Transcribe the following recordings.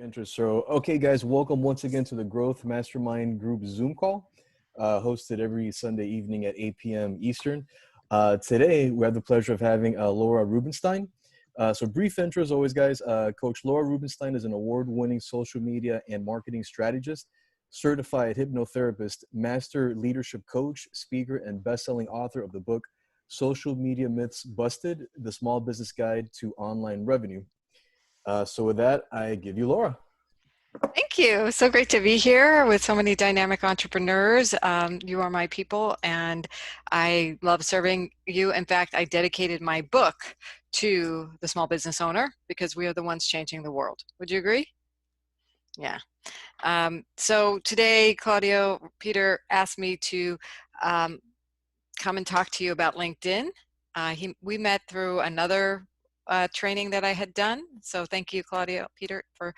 intro. So, okay, guys, welcome once again to the Growth Mastermind Group Zoom call, hosted every Sunday evening at 8 p.m. Eastern. Today, we have the pleasure of having Laura Rubenstein. So, brief intro as always, guys. Coach Laura Rubenstein is an award-winning social media and marketing strategist, certified hypnotherapist, master leadership coach, speaker, and best-selling author of the book, Social Media Myths Busted, The Small Business Guide to Online Revenue. So with that, I give you Laura. Thank you. So great to be here with so many dynamic entrepreneurs. You are my people, and I love serving you. In fact, I dedicated my book to the small business owner because we are the ones changing the world. Would you agree? Yeah. So today, Claudio, Peter asked me to come and talk to you about LinkedIn. We met through another training that I had done. So thank you, Claudio, Peter, for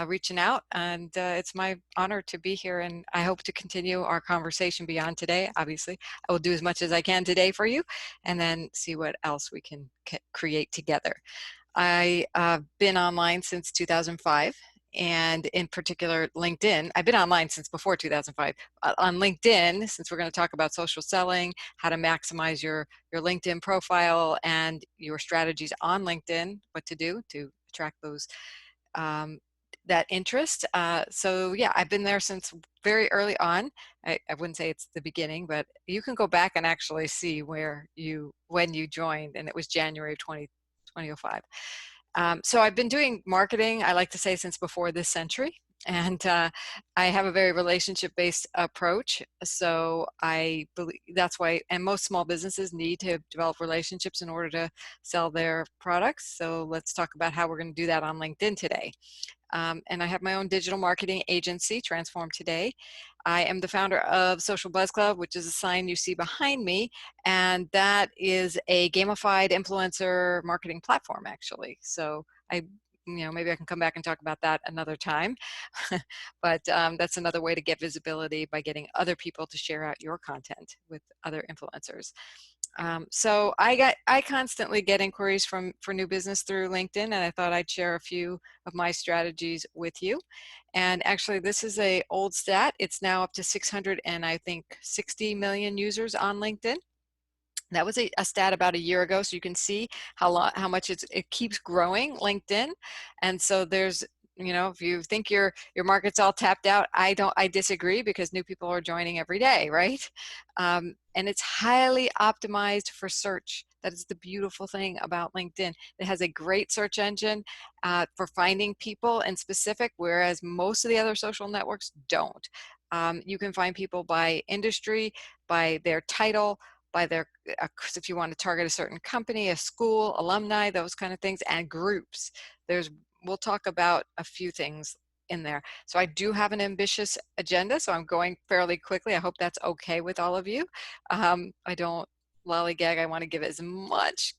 reaching out. And it's my honor to be here. And I hope to continue our conversation beyond today. Obviously, I will do as much as I can today for you and then see what else we can create together. I've been online since 2005. And in particular, LinkedIn. I've been online since before 2005. On LinkedIn, since we're going to talk about social selling, how to maximize your LinkedIn profile and your strategies on LinkedIn, what to do to attract those that interest. So yeah, I've been there since very early on. I wouldn't say it's the beginning, but you can go back and actually see when you joined, and it was January of 2005. So I've been doing marketing, I like to say, since before this century. And I have a very relationship-based approach. So I believe that's why, and most small businesses need to develop relationships in order to sell their products. So let's talk about how we're going to do that on LinkedIn today. And I have my own digital marketing agency, Transform Today. I am the founder of Social Buzz Club, which is a sign you see behind me. And that is a gamified influencer marketing platform, actually. So maybe I can come back and talk about that another time. But that's another way to get visibility by getting other people to share out your content with other influencers. So I constantly get inquiries for new business through LinkedIn, and I thought I'd share a few of my strategies with you. And actually, this is an old stat. It's now up to 600 and I think 60 million users on LinkedIn. That was a stat about a year ago, so you can see how much it keeps growing, LinkedIn. And so there's, if you think your market's all tapped out, I disagree, because new people are joining every day, right? And it's highly optimized for search. That is the beautiful thing about LinkedIn. It has a great search engine for finding people in specific, whereas most of the other social networks don't. You can find people by industry, by their title, by their, if you want to target a certain company, a school, alumni, those kind of things, and groups. We'll talk about a few things in there. So I do have an ambitious agenda, so I'm going fairly quickly. I hope that's okay with all of you. I don't lollygag. I want to give as much,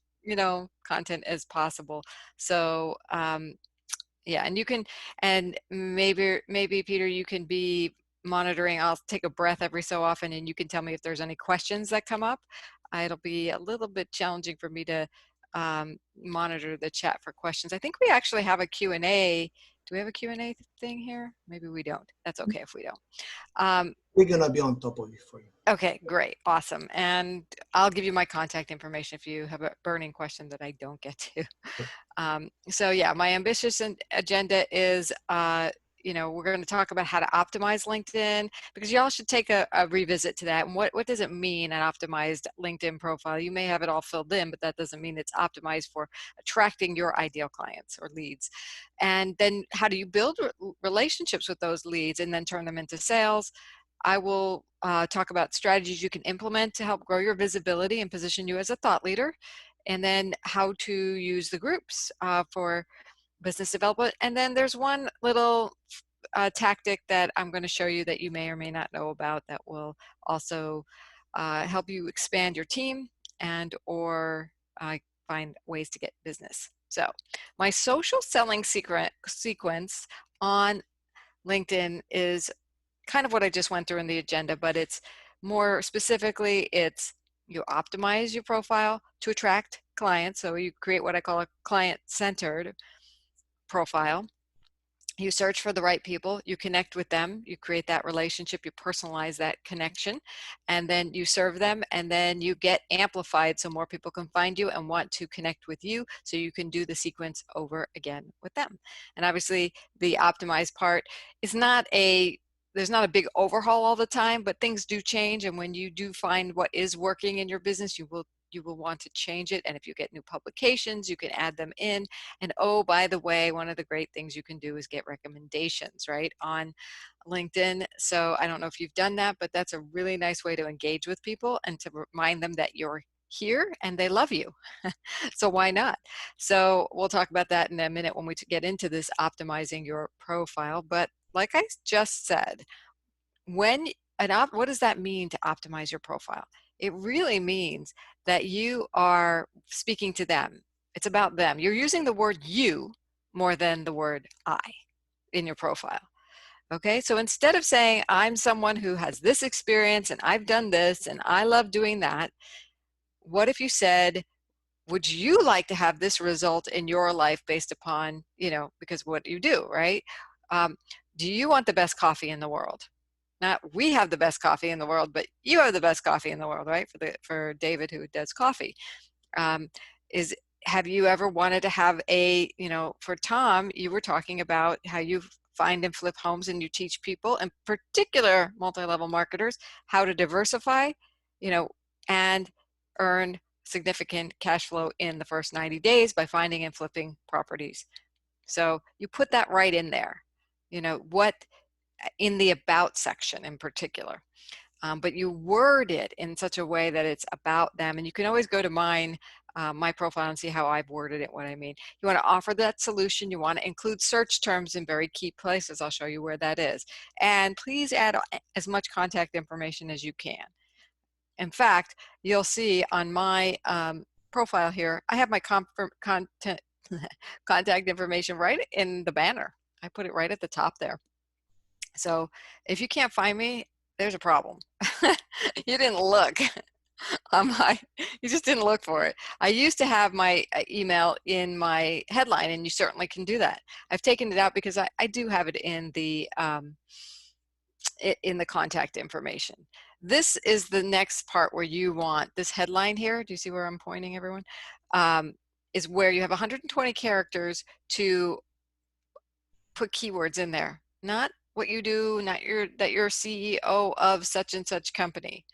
content as possible. So yeah, and you can, and maybe Peter, you can be monitoring. I'll take a breath every so often, and you can tell me if there's any questions that come up. It'll be a little bit challenging for me to monitor the chat for questions. I think we actually have a Q&A. Do we have a Q&A thing here? Maybe we don't. That's okay if we don't. We're going to be on top of it for you. Okay, great. Awesome. And I'll give you my contact information if you have a burning question that I don't get to. So yeah, my ambitious agenda is, we're going to talk about how to optimize LinkedIn, because y'all should take a revisit to that. And what does it mean, an optimized LinkedIn profile? You may have it all filled in, but that doesn't mean it's optimized for attracting your ideal clients or leads. And then how do you build relationships with those leads and then turn them into sales? I will talk about strategies you can implement to help grow your visibility and position you as a thought leader, and then how to use the groups for business development. And then there's one little tactic that I'm going to show you that you may or may not know about that will also help you expand your team and or find ways to get business. So my social selling sequence on LinkedIn is kind of what I just went through in the agenda, but it's more specifically, you optimize your profile to attract clients. So you create what I call a client-centered profile. You search for the right people, you connect with them, you create that relationship, you personalize that connection, and then you serve them, and then you get amplified so more people can find you and want to connect with you, so you can do the sequence over again with them. And obviously the optimized part is there's not a big overhaul all the time, but things do change, and when you do find what is working in your business, you will want to change it. And if you get new publications, you can add them in. And oh, by the way, one of the great things you can do is get recommendations, right, on LinkedIn. So I don't know if you've done that, but that's a really nice way to engage with people and to remind them that you're here and they love you. So why not? So we'll talk about that in a minute when we get into this optimizing your profile. But like I just said, what does that mean to optimize your profile? It really means that you are speaking to them. It's about them. You're using the word you more than the word I in your profile. Okay, so instead of saying, I'm someone who has this experience and I've done this and I love doing that, what if you said, would you like to have this result in your life based upon, because what you do, right? Do you want the best coffee in the world? Not we have the best coffee in the world, but you have the best coffee in the world, right? For David, who does coffee. Um, is Have you ever wanted to have for Tom, you were talking about how you find and flip homes and you teach people, in particular multi-level marketers, how to diversify, and earn significant cash flow in the first 90 days by finding and flipping properties. So you put that right in there, what in the about section in particular. But you word it in such a way that it's about them. And you can always go to my profile and see how I've worded it, what I mean. You want to offer that solution. You want to include search terms in very key places. I'll show you where that is. And please add as much contact information as you can. In fact, you'll see on my profile here, I have my contact information right in the banner. I put it right at the top there. So if you can't find me, there's a problem. You didn't look you just didn't look for it. I used to have my email in my headline, and you certainly can do that. I've taken it out because I do have it in the contact information. This is the next part where you want this headline here. Do you see where I'm pointing, everyone? Is where you have 120 characters to put keywords in there. Not what you do, not that you're CEO of such and such company.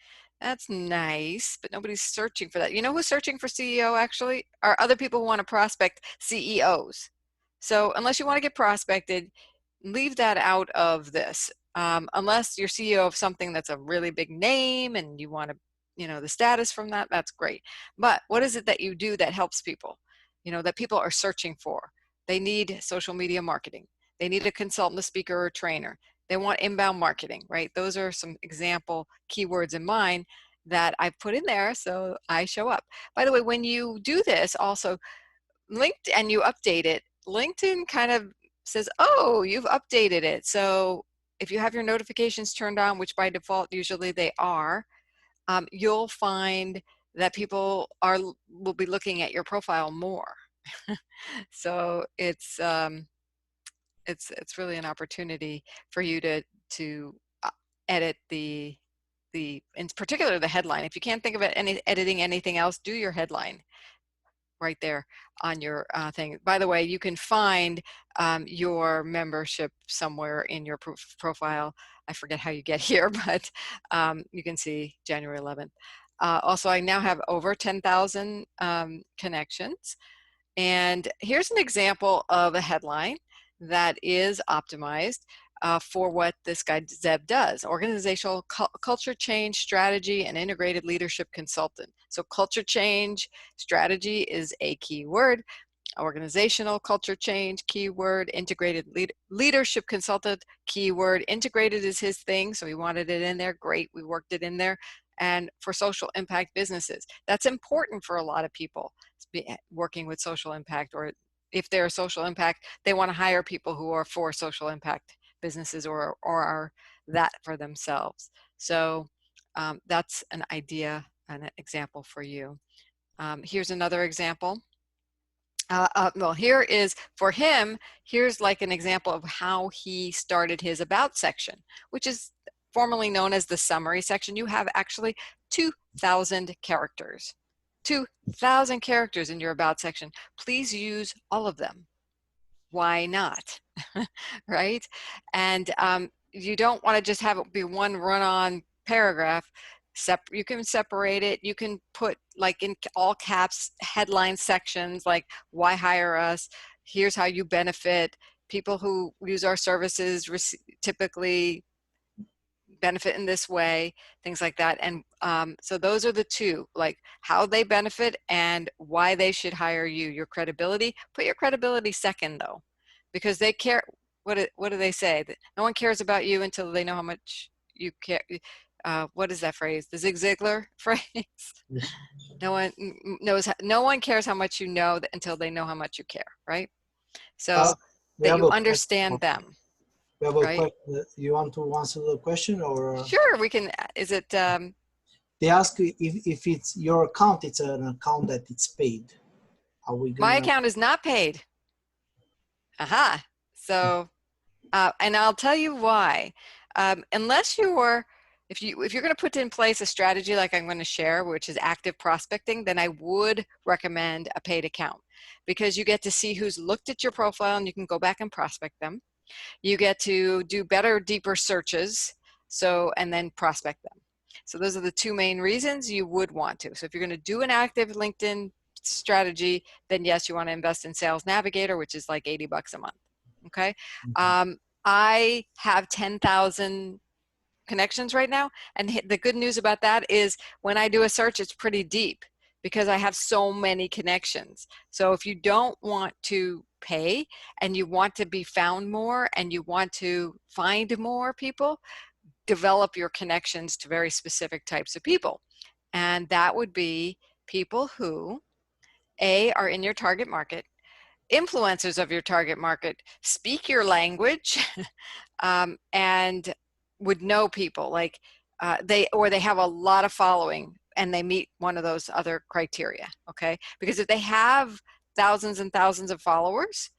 That's nice, but nobody's searching for that. You know who's searching for CEO actually? Are other people who want to prospect CEOs. So unless you want to get prospected, leave that out of this. Unless you're CEO of something that's a really big name and you want to, the status from that, that's great. But what is it that you do that helps people, that people are searching for? They need social media marketing. They need a consultant, a speaker, or a trainer. They want inbound marketing, right? Those are some example keywords in mine that I've put in there so I show up. By the way, when you do this also, and you update it, LinkedIn kind of says, oh, you've updated it. So if you have your notifications turned on, which by default usually they are, you'll find that people will be looking at your profile more. So it's really an opportunity for you to edit in particular the headline. If you can't think of editing anything else, do your headline right there on your thing. By the way, you can find your membership somewhere in your profile. I forget how you get here, but you can see January 11th. Also, I now have over 10,000 connections. And here's an example of a headline that is optimized for what this guy Zeb does: organizational culture change strategy and integrated leadership consultant. So culture change strategy is a key word, organizational culture change keyword, integrated leadership consultant keyword. Integrated is his thing, so he wanted it in there. Great, we worked it in there. And for social impact businesses, that's important for a lot of people working with social impact, or if they're social impact, they want to hire people who are for social impact businesses or are that for themselves. So that's an idea and an example for you. Here's another example. Well, here is, for him, here's like an example of how he started his about section, which is formerly known as the summary section. You have actually 2,000 characters. 2,000 characters in your about section. Please use all of them. Why not? Right? And you don't want to just have it be one run-on paragraph. You can separate it. You can put like in all caps headline sections like why hire us, here's how you benefit, people who use our services typically benefit in this way, things like that. And so those are the two, like how they benefit and why they should hire you. Your credibility, put your credibility second though, because they care. What do they say? That no one cares about you until they know how much you care. What is that phrase? The Zig Ziglar phrase? Yes. No one cares how much you know until they know how much you care, right? So We that have you a understand question. them, We have a right? question. You want to answer the question, or Sure, we can. Is it? they ask if it's your account? It's an account that it's paid. Are we My gonna? account is not paid. Aha. So, and I'll tell you why. Unless you're, if you're going to put in place a strategy like I'm going to share, which is active prospecting, then I would recommend a paid account, because you get to see who's looked at your profile and you can go back and prospect them. You get to do better, deeper searches, so, and then prospect them. So those are the two main reasons you would want to. So if you're going to do an active LinkedIn strategy, then yes, you want to invest in Sales Navigator, which is like 80 bucks a month. Okay. I have 10,000 connections right now. And the good news about that is when I do a search, it's pretty deep because I have so many connections. So if you don't want to pay and you want to be found more and you want to find more people, develop your connections to very specific types of people. And that would be people who, A, are in your target market, influencers of your target market, speak your language, and would know people, like they have a lot of following and they meet one of those other criteria. Okay, because if they have thousands and thousands of followers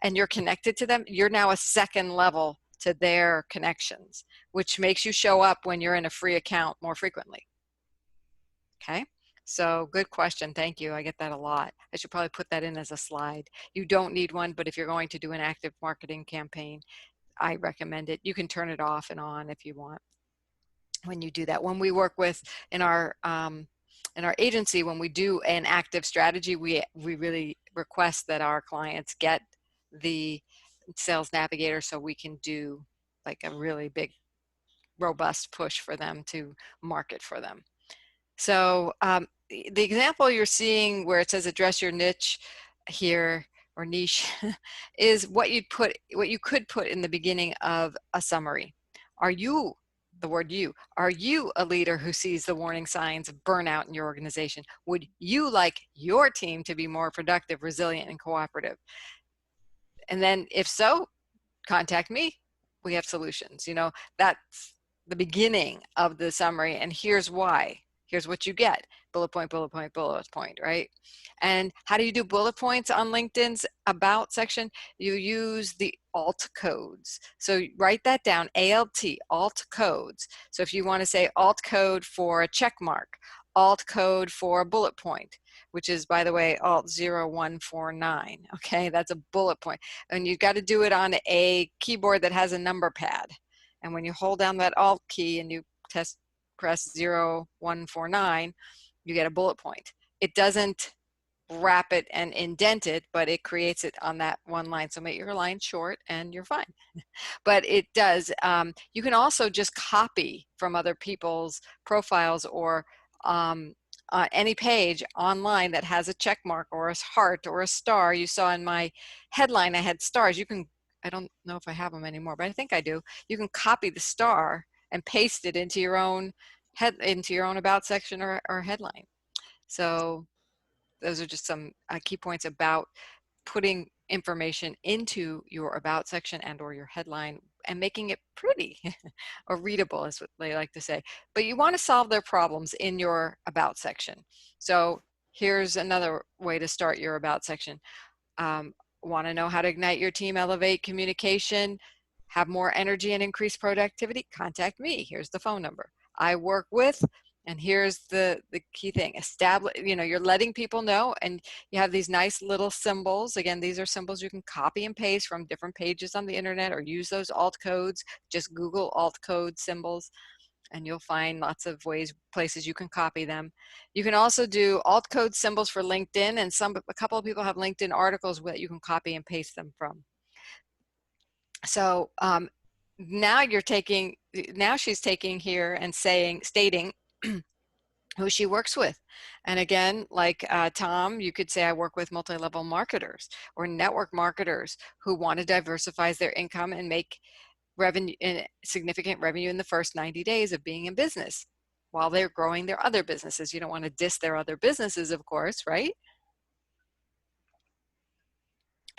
and you're connected to them, you're now a second level to their connections, which makes you show up when you're in a free account more frequently. Okay, so good question. Thank you. I get that a lot. I should probably put that in as a slide. You don't need one, but if you're going to do an active marketing campaign, I recommend it. You can turn it off and on if you want when you do that. When we work with in our agency, when we do an active strategy, we really request that our clients get the Sales Navigator so we can do like a really big, robust push for them to market for them. So the example you're seeing where it says address your niche here, or niche, is what you could put in the beginning of a summary. Are you, the word you, are you a leader who sees the warning signs of burnout in your organization? Would you like your team to be more productive, resilient, and cooperative? And then if so, contact me. We have solutions. You know, that's the beginning of the summary, and here's why. Here's what you get. Bullet point, bullet point, bullet point, right? And how do you do bullet points on LinkedIn's about section? You use the alt codes. So write that down, ALT, alt codes. So if you want to say alt code for a check mark, alt code for a bullet point, which is, by the way, alt 0149. Okay, that's a bullet point. And you've got to do it on a keyboard that has a number pad. And when you hold down that alt key and you press 0149, you get a bullet point. It doesn't wrap it and indent it, but it creates it on that one line. So make your line short and you're fine. But it does. You can also just copy from other people's profiles or any page online that has a check mark or a heart or a star. You saw in my headline I had stars. You can, I don't know if I have them anymore, but I think I do. You can copy the star and paste it into your own about section or headline. So those are just some key points about putting information into your about section and or your headline and making it pretty or readable, is what they like to say. But you want to solve their problems in your about section. So here's another way to start your about section. Want to know how to ignite your team, elevate communication, have more energy and increase productivity? Contact me. Here's the phone number. I work with, and here's the key thing, establish, you're letting people know, and you have these nice little symbols. Again, these are symbols you can copy and paste from different pages on the internet, or use those alt codes. Just Google alt code symbols, and you'll find lots of places you can copy them. You can also do alt code symbols for LinkedIn, and a couple of people have LinkedIn articles that you can copy and paste them from. So now she's taking here and stating who she works with. And again, like Tom, you could say, I work with multi-level marketers or network marketers who want to diversify their income and make significant revenue in the first 90 days of being in business while they're growing their other businesses. You don't want to diss their other businesses, of course, right?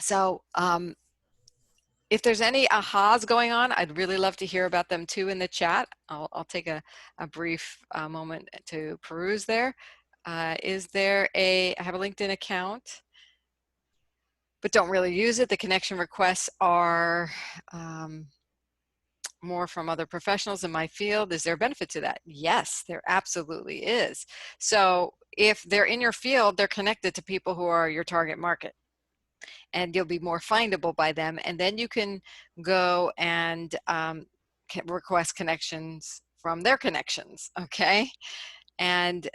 So if there's any ahas going on, I'd really love to hear about them too in the chat. I'll take a brief moment to peruse there. I have a LinkedIn account, but don't really use it. The connection requests are more from other professionals in my field. Is there a benefit to that? Yes, there absolutely is. So if they're in your field, they're connected to people who are your target market, and you'll be more findable by them. And then you can go and request connections from their connections, okay? And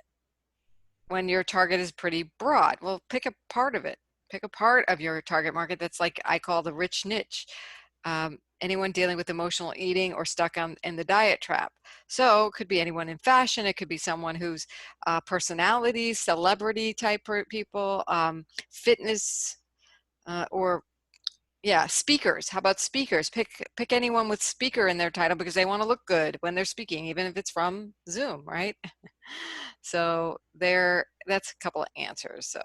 when your target is pretty broad, well, pick a part of it. Pick a part of your target market that's like I call the rich niche. Anyone dealing with emotional eating or stuck in the diet trap. So it could be anyone in fashion. It could be someone who's personality, celebrity type people, fitness, or yeah, speakers. How about speakers? Pick anyone with speaker in their title because they want to look good when they're speaking, even if it's from Zoom, right? So that's a couple of answers. So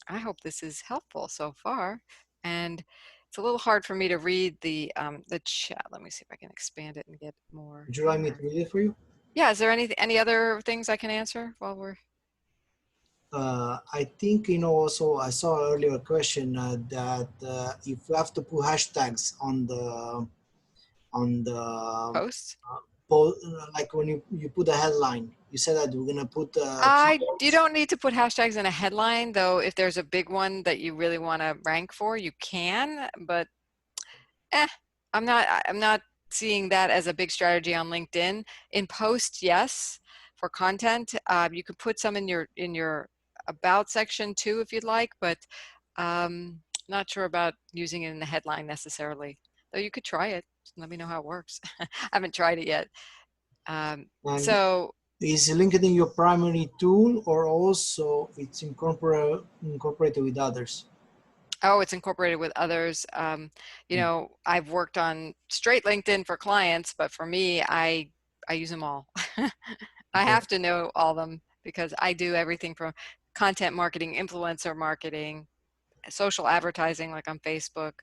I hope this is helpful so far. And it's a little hard for me to read the chat. Let me see if I can expand it and get more. Would you like me to read it for you? Yeah, is there any other things I can answer while we're... I think, also I saw an earlier question that if you have to put hashtags on the posts? Like when you put a headline, you said that we're gonna put you don't need to put hashtags in a headline, though. If there's a big one that you really want to rank for, you can, but I'm not seeing that as a big strategy on LinkedIn. In post, yes, for content, you could put some in your about section too if you'd like, but not sure about using it in the headline necessarily, though you could try it. Let me know how it works. I haven't tried it yet. So is LinkedIn your primary tool, or also it's incorporated with others? Oh, it's incorporated with others. You know, I've worked on straight LinkedIn for clients, but for me, I use them all. I have to know all of them because I do everything from content marketing, influencer marketing, social advertising like on Facebook,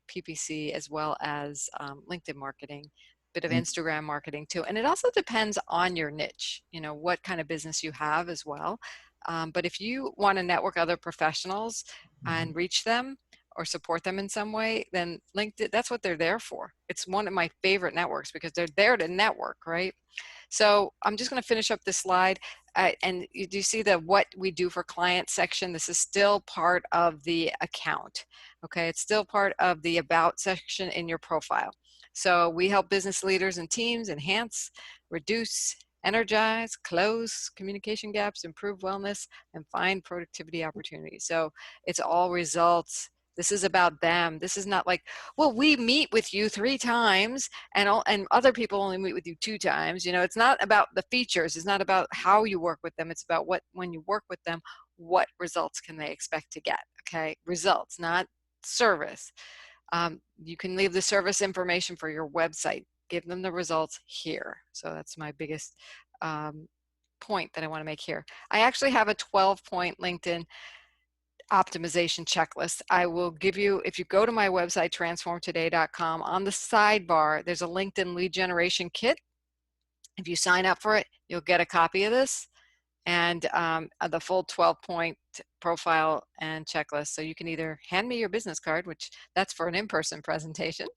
PPC, as well as LinkedIn marketing, bit of Instagram marketing too. And it also depends on your niche, you know, what kind of business you have as well. But if you want to network other professionals and reach them or support them in some way, then LinkedIn, that's what they're there for. It's one of my favorite networks because they're there to network, right? So I'm just going to finish up this slide. And you see the what we do for clients section. This is still part of the account. Okay, it's still part of the about section in your profile. So we help business leaders and teams enhance, reduce, energize, close communication gaps, improve wellness, and find productivity opportunities. So it's all results. This is about them. This is not like, well, we meet with you 3 times and other people only meet with you 2 times. You know, it's not about the features. It's not about how you work with them. It's about when you work with them, what results can they expect to get? Okay, results, not service. You can leave the service information for your website. Give them the results here. So that's my biggest point that I want to make here. I actually have a 12-point LinkedIn optimization checklist. I will give you, if you go to my website, transformtoday.com, on the sidebar, there's a LinkedIn lead generation kit. If you sign up for it, you'll get a copy of this and the full 12-point profile and checklist. So you can either hand me your business card, which that's for an in-person presentation,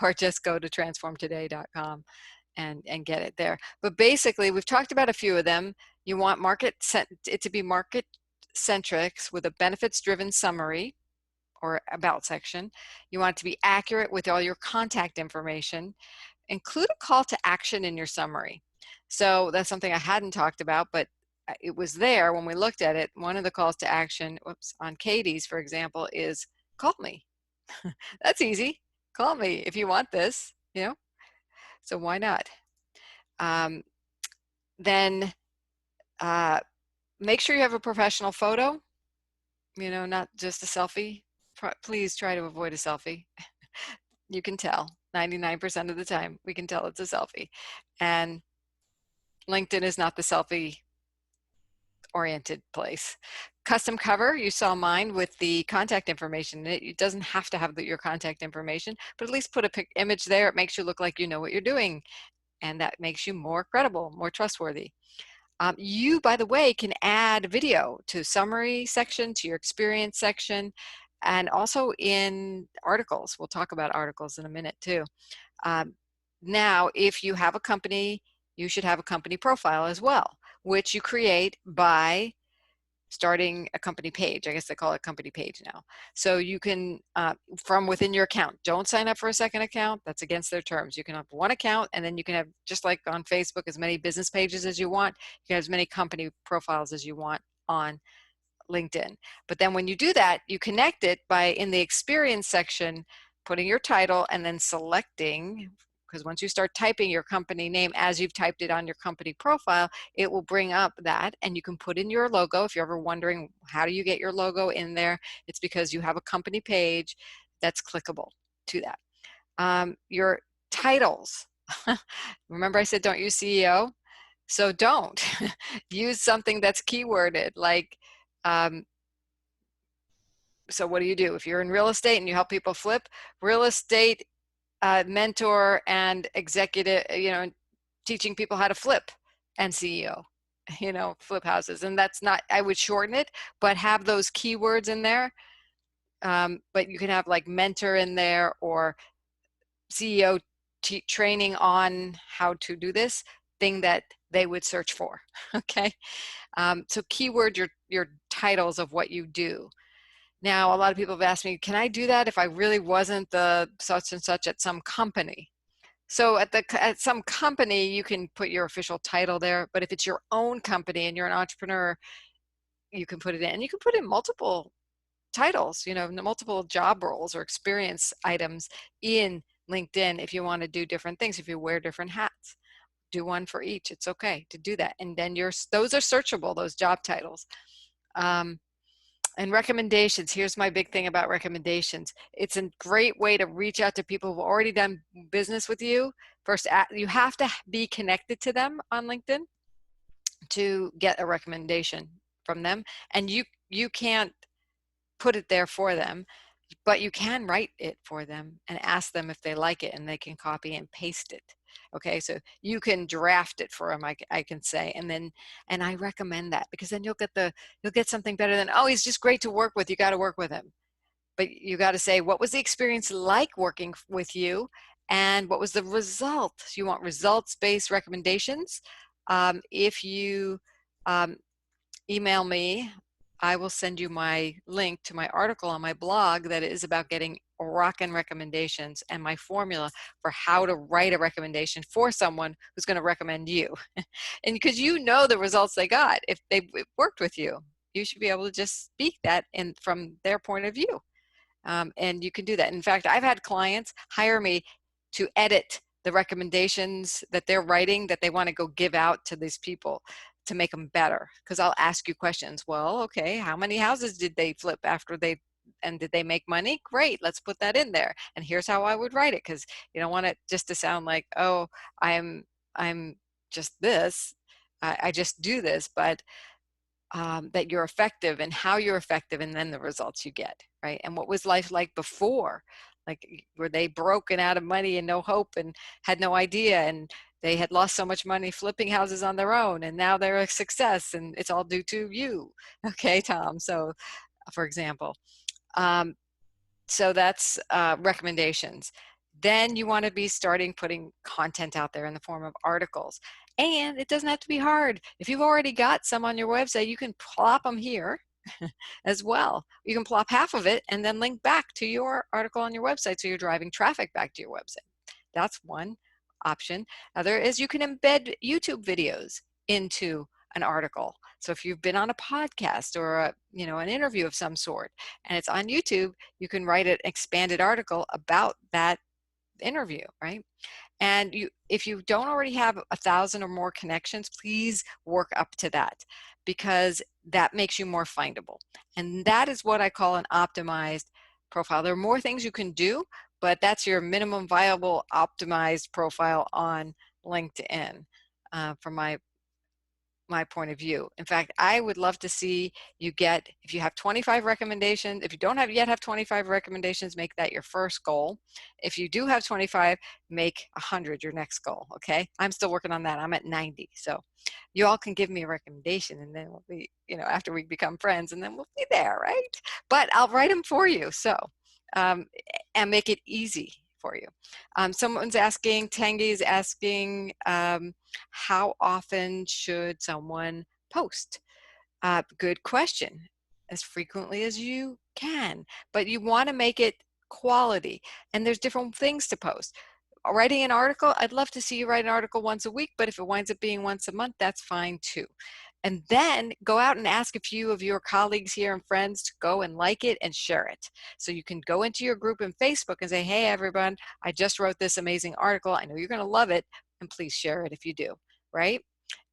or just go to transformtoday.com and get it there. But basically, we've talked about a few of them. You want it to be market centric with a benefits driven summary or about section. You want it to be accurate with all your contact information. Include a call to action in your summary. So that's something I hadn't talked about, but it was there when we looked at it. One of the calls to action, on Katie's, for example, is call me. That's easy. Call me if you want this, so why not? Then make sure you have a professional photo, not just a selfie. Please try to avoid a selfie. You can tell 99% of the time we can tell it's a selfie, and LinkedIn is not the selfie oriented place. Custom cover, you saw mine with the contact information. It doesn't have to have your contact information, but at least put a image there. It makes you look like you know what you're doing, and that makes you more credible, more trustworthy. You, by the way, can add video to summary section, to your experience section, and also in articles. We'll talk about articles in a minute too. Now, if you have a company, you should have a company profile as well, which you create by starting a company page. I guess they call it company page now. So you can, from within your account, don't sign up for a second account. That's against their terms. You can have one account, and then you can have, just like on Facebook, as many business pages as you want. You can have as many company profiles as you want on LinkedIn. But then when you do that, you connect it by, in the experience section, putting your title and then selecting, because once you start typing your company name as you've typed it on your company profile, it will bring up that, and you can put in your logo. If you're ever wondering how do you get your logo in there, it's because you have a company page that's clickable to that. Your titles. Remember I said don't use CEO? So don't. Use something that's keyworded, like, so what do you do? If you're in real estate and you help people flip, real estate mentor and executive, teaching people how to flip, and CEO, flip houses. And that's not, I would shorten it, but have those keywords in there. But you can have like mentor in there, or CEO training on how to do this thing that they would search for. Okay. So keyword your titles of what you do. Now, a lot of people have asked me, can I do that if I really wasn't the such and such at some company? So at some company, you can put your official title there, but if it's your own company and you're an entrepreneur, you can put it in. And you can put in multiple titles, multiple job roles or experience items in LinkedIn if you want to do different things, if you wear different hats. Do one for each. It's okay to do that. And then those are searchable, those job titles. And recommendations. Here's my big thing about recommendations. It's a great way to reach out to people who've already done business with you. First, you have to be connected to them on LinkedIn to get a recommendation from them. And you can't put it there for them, but you can write it for them and ask them if they like it, and they can copy and paste it. Okay, so you can draft it for them, I can say, and I recommend that, because then you'll get something better than, oh, he's just great to work with, you got to work with him. But you got to say, what was the experience like working with you, and what was the result? You want results-based recommendations. If you email me, I will send you my link to my article on my blog that is about getting rockin' recommendations, and my formula for how to write a recommendation for someone who's going to recommend you. And because the results they got, if they worked with you, you should be able to just speak that from their point of view. And you can do that. In fact, I've had clients hire me to edit the recommendations that they're writing that they want to go give out to these people to make them better. Because I'll ask you questions. Well, okay, how many houses did they flip and did they make money? Great, let's put that in there. And here's how I would write it, because you don't want it just to sound like, oh, I'm just this, I just do this, but that you're effective, and how you're effective, and then the results you get, right? And what was life like before? Like, were they broken out of money and no hope and had no idea? And they had lost so much money flipping houses on their own, and now they're a success, and it's all due to you. Okay, Tom. So, for example, so that's recommendations. Then you want to be starting putting content out there in the form of articles. And it doesn't have to be hard. If you've already got some on your website, you can plop them here as well. You can plop half of it and then link back to your article on your website, so you're driving traffic back to your website. That's one option. Other is you can embed YouTube videos into an article. So if you've been on a podcast or an interview of some sort and it's on YouTube, you can write an expanded article about that interview, right? And if you don't already have 1,000 or more connections, please work up to that, because that makes you more findable. And that is what I call an optimized profile. There are more things you can do, but that's your minimum viable optimized profile on LinkedIn, from my point of view. In fact, I would love to see you get, if you have 25 recommendations, if you don't yet have 25 recommendations, make that your first goal. If you do have 25, make 100 your next goal, okay? I'm still working on that. I'm at 90. So you all can give me a recommendation, and then we'll be, after we become friends, and then we'll be there, right? But I'll write them for you. So, and make it easy for you. Someone's asking, Tangi is asking, how often should someone post? Good question. As frequently as you can, but you want to make it quality. And there's different things to post. Writing an article, I'd love to see you write an article once a week, but if it winds up being once a month, that's fine too. And then go out and ask a few of your colleagues here and friends to go and like it and share it. So you can go into your group in Facebook and say, hey, everyone, I just wrote this amazing article. I know you're going to love it, and please share it if you do, right?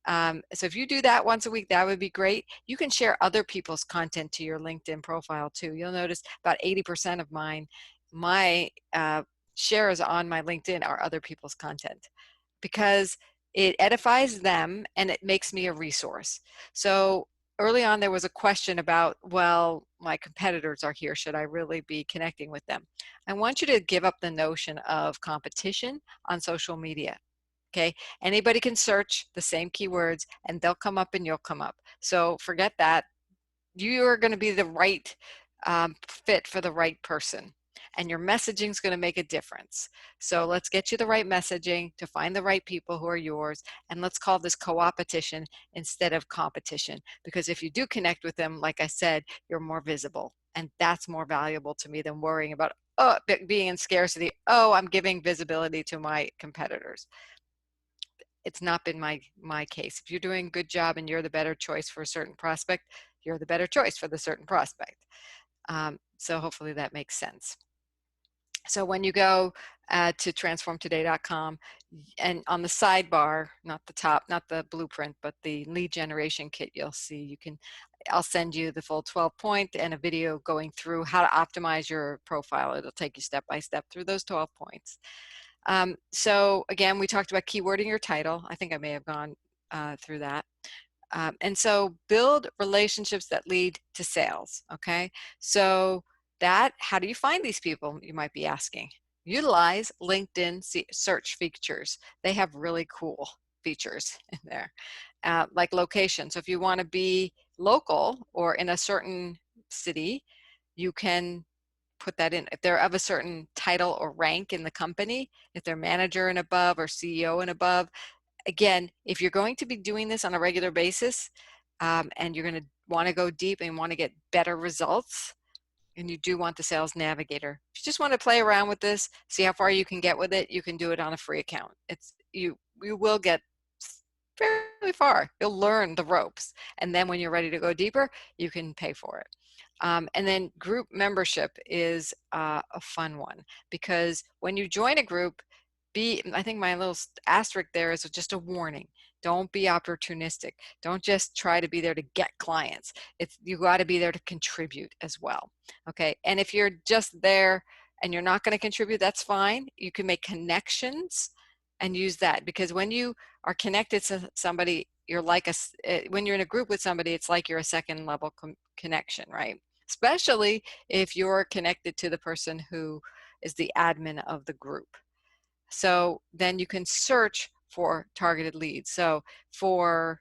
So if you do that once a week, that would be great. You can share other people's content to your LinkedIn profile too. You'll notice about 80% of my shares on my LinkedIn are other people's content, because it edifies them and it makes me a resource. So early on, there was a question about, well, my competitors are here. Should I really be connecting with them? I want you to give up the notion of competition on social media. Okay, anybody can search the same keywords and they'll come up and you'll come up. So forget that. You are going to be the right fit for the right person, and your messaging is going to make a difference. So let's get you the right messaging to find the right people who are yours, and let's call this co-opetition instead of competition, because if you do connect with them, like I said, you're more visible, and that's more valuable to me than worrying about being in scarcity. Oh, I'm giving visibility to my competitors. It's not been my case. If you're doing a good job and you're the better choice for a certain prospect, you're the better choice for the certain prospect. So hopefully that makes sense. So when you go to transformtoday.com, and on the sidebar, not the top, not the blueprint, but the lead generation kit, you'll see I'll send you the full 12-point and a video going through how to optimize your profile. It'll take you step by step through those 12 points. So again, we talked about keywording your title. I think I may have gone through that. And so build relationships that lead to sales, okay? So how do you find these people, you might be asking? Utilize LinkedIn search features. They have really cool features in there, like location. So if you want to be local or in a certain city, you can put that in. If they're of a certain title or rank in the company, if they're manager and above or CEO and above. Again, if you're going to be doing this on a regular basis, and you're going to want to go deep and want to get better results, and you do want the sales navigator, if you just want to play around with this, see how far you can get with it, you can do it on a free account. You will get fairly far. You'll learn the ropes, and then when you're ready to go deeper, you can pay for it. And then group membership is a fun one, because when you join a group, I think my little asterisk there is just a warning. Don't be opportunistic. Don't just try to be there to get clients. You got to be there to contribute as well. Okay. And if you're just there and you're not going to contribute, that's fine. You can make connections and use that, because when you are connected to somebody, you're like when you're in a group with somebody, it's like you're a second level connection, right? Especially if you're connected to the person who is the admin of the group. So then you can search for targeted leads. So for,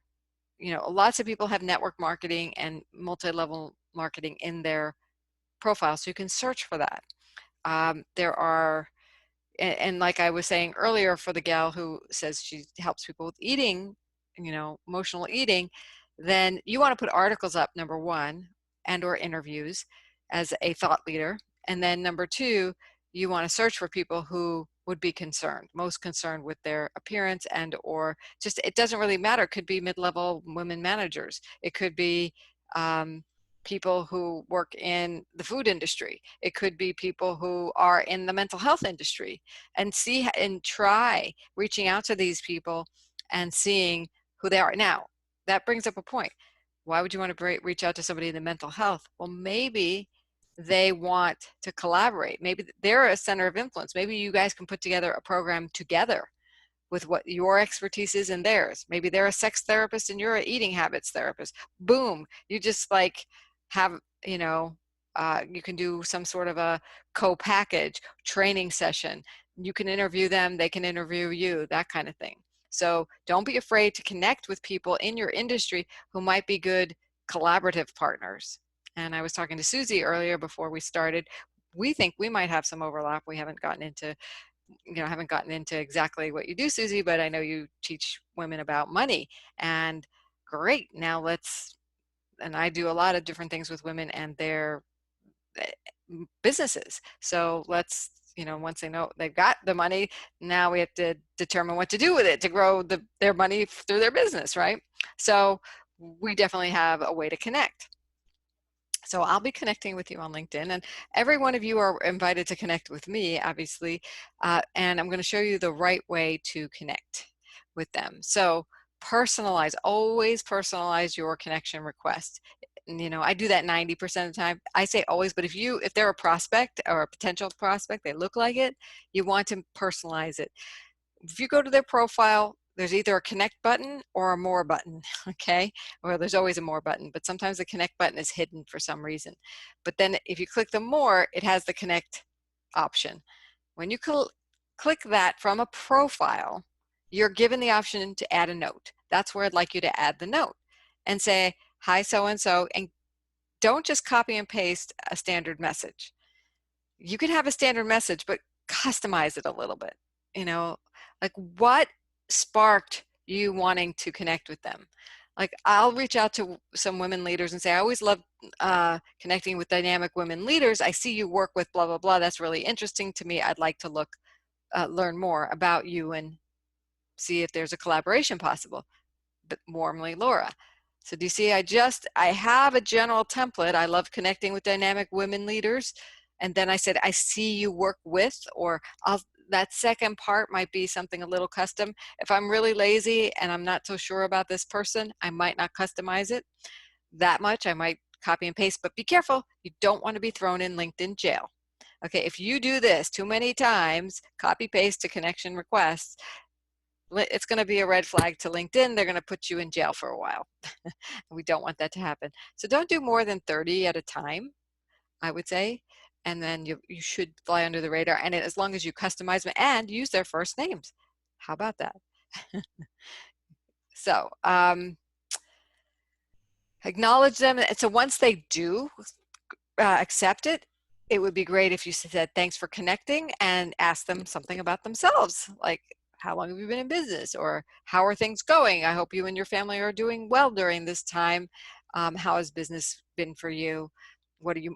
lots of people have network marketing and multi-level marketing in their profile, so you can search for that. There are, and like I was saying earlier, for the gal who says she helps people with eating, emotional eating, then you want to put articles up, number one, and or interviews as a thought leader. And then number two, you want to search for people who would be most concerned with their appearance, and or just, it doesn't really matter. It could be mid-level women managers. It could be people who work in the food industry. It could be people who are in the mental health industry, and see and try reaching out to these people and seeing who they are. Now, that brings up a point. Why would you want to reach out to somebody in the mental health? Well, maybe they want to collaborate. Maybe they're a center of influence. Maybe you guys can put together a program together with what your expertise is and theirs. Maybe they're a sex therapist and you're an eating habits therapist. Boom, you just like have, you can do some sort of a co-package training session. You can interview them, they can interview you, that kind of thing. So don't be afraid to connect with people in your industry who might be good collaborative partners. And I was talking to Susie earlier before we started. We think we might have some overlap. We haven't gotten into exactly what you do, Susie, but I know you teach women about money, and great. Now and I do a lot of different things with women and their businesses. So let's, once they know they've got the money, now we have to determine what to do with it to grow their money through their business, right? So we definitely have a way to connect. So I'll be connecting with you on LinkedIn, and every one of you are invited to connect with me, obviously, and I'm going to show you the right way to connect with them. So always personalize your connection request. I do that 90% of the time. I say always, but if they're a prospect or a potential prospect, they look like it, you want to personalize it. If you go to their profile, there's either a connect button or a more button, okay? Well, there's always a more button, but sometimes the connect button is hidden for some reason. But then if you click the more, it has the connect option. When you click that from a profile, you're given the option to add a note. That's where I'd like you to add the note and say, hi, so-and-so, and don't just copy and paste a standard message. You can have a standard message, but customize it a little bit. Like what sparked you wanting to connect with them? Like I'll reach out to some women leaders and say, I always love connecting with dynamic women leaders. I see you work with blah, blah, blah. That's really interesting to me. I'd like to learn more about you and see if there's a collaboration possible. But warmly, Laura. So do you see, I have a general template. I love connecting with dynamic women leaders. And then I said, I see you work with, or that second part might be something a little custom. If I'm really lazy and I'm not so sure about this person, I might not customize it that much. I might copy and paste, but be careful. You don't want to be thrown in LinkedIn jail. Okay, if you do this too many times, copy paste to connection requests, it's going to be a red flag to LinkedIn. They're going to put you in jail for a while. We don't want that to happen. So don't do more than 30 at a time, I would say. And then you should fly under the radar. And as long as you customize them and use their first names. How about that? So acknowledge them. So once they do accept it, it would be great if you said, thanks for connecting, and ask them something about themselves. Like, how long have you been in business? Or how are things going? I hope you and your family are doing well during this time. How has business been for you?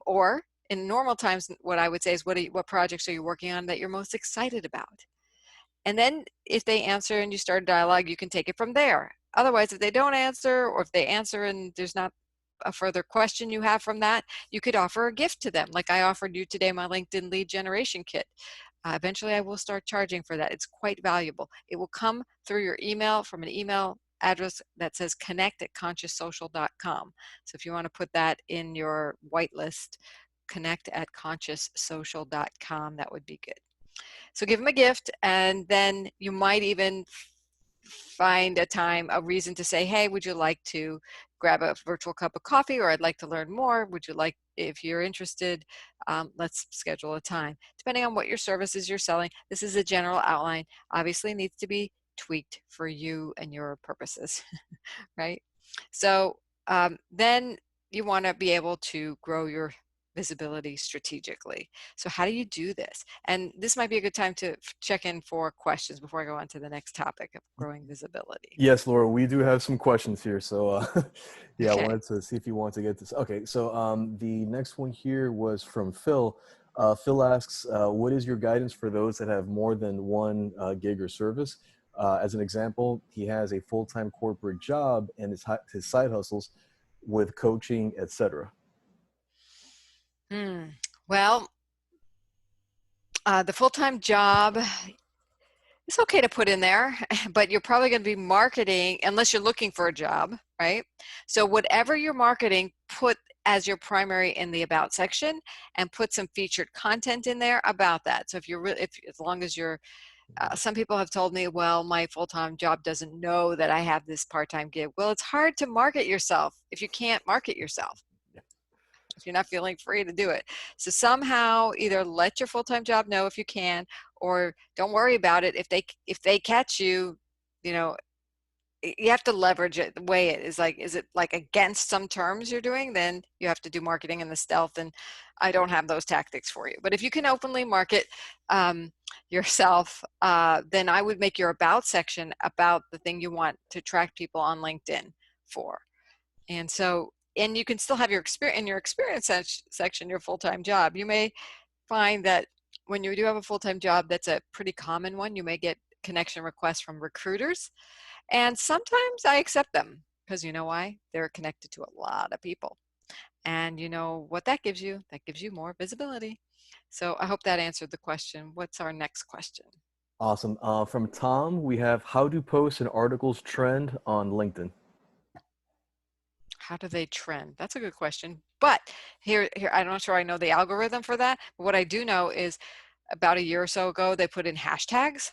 Or in normal times, what I would say is, what projects are you working on that you're most excited about? And then if they answer and you start a dialogue, you can take it from there. Otherwise, if they don't answer, or if they answer and there's not a further question you have from that, you could offer a gift to them. Like I offered you today, my LinkedIn lead generation kit. Eventually I will start charging for that. It's quite valuable. It will come through your email from an email address that says connect@conscioussocial.com. So if you want to put that in your whitelist, connect@conscioussocial.com, that would be good. So give them a gift, and then you might even find a reason to say, hey, would you like to grab a virtual cup of coffee, or I'd like to learn more. Would you like, if you're interested, let's schedule a time. Depending on what your services you're selling, this is a general outline. Obviously needs to be tweaked for you and your purposes, right? So then you want to be able to grow your visibility strategically. So how do you do this? And this might be a good time to check in for questions before I go on to the next topic of growing visibility. Yes, Laura, we do have some questions here. So yeah, I Okay. wanted to see if you want to get this. Okay, so the next one here was from Phil. Phil asks, what is your guidance for those that have more than one gig or service? As an example, he has a full-time corporate job and his side hustles with coaching, etc. Well, the full-time job, it's okay to put in there, but you're probably going to be marketing unless you're looking for a job, right? So whatever you're marketing, put as your primary in the about section and put some featured content in there about that. So if you're if as long as you're some people have told me, well, my full-time job doesn't know that I have this part-time gig. Well, it's hard to market yourself if you can't market yourself, if you're not feeling free to do it. So somehow either let your full-time job know if you can, or don't worry about it. If they catch you, you know, you have to leverage it. The way it is it like against some terms you're doing, then you have to do marketing in the stealth, and I don't have those tactics for you. But if you can openly market yourself, then I would make your about section about the thing you want to attract people on LinkedIn for. And so, and you can still have your experience in your experience section, your full-time job. You may find that when you do have a full-time job, that's a pretty common one. You may get connection requests from recruiters. And sometimes I accept them because you know why? They're connected to a lot of people. And you know what that gives you? That gives you more visibility. So I hope that answered the question. What's our next question? Awesome. From Tom, we have how do posts and articles trend on LinkedIn? How do they trend? That's a good question. But here, I'm not sure I know the algorithm for that. But what I do know is about a year or so ago, they put in hashtags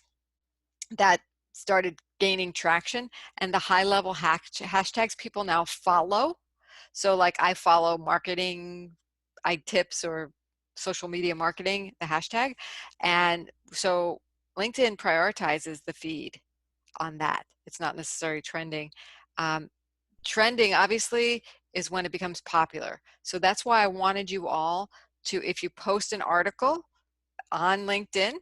that started gaining traction, and the high level hashtags people now follow. So like I follow marketing tips or social media marketing, the hashtag. And so LinkedIn prioritizes the feed on that. It's not necessarily trending. Trending obviously is when it becomes popular. So that's why I wanted you all to, if you post an article on LinkedIn,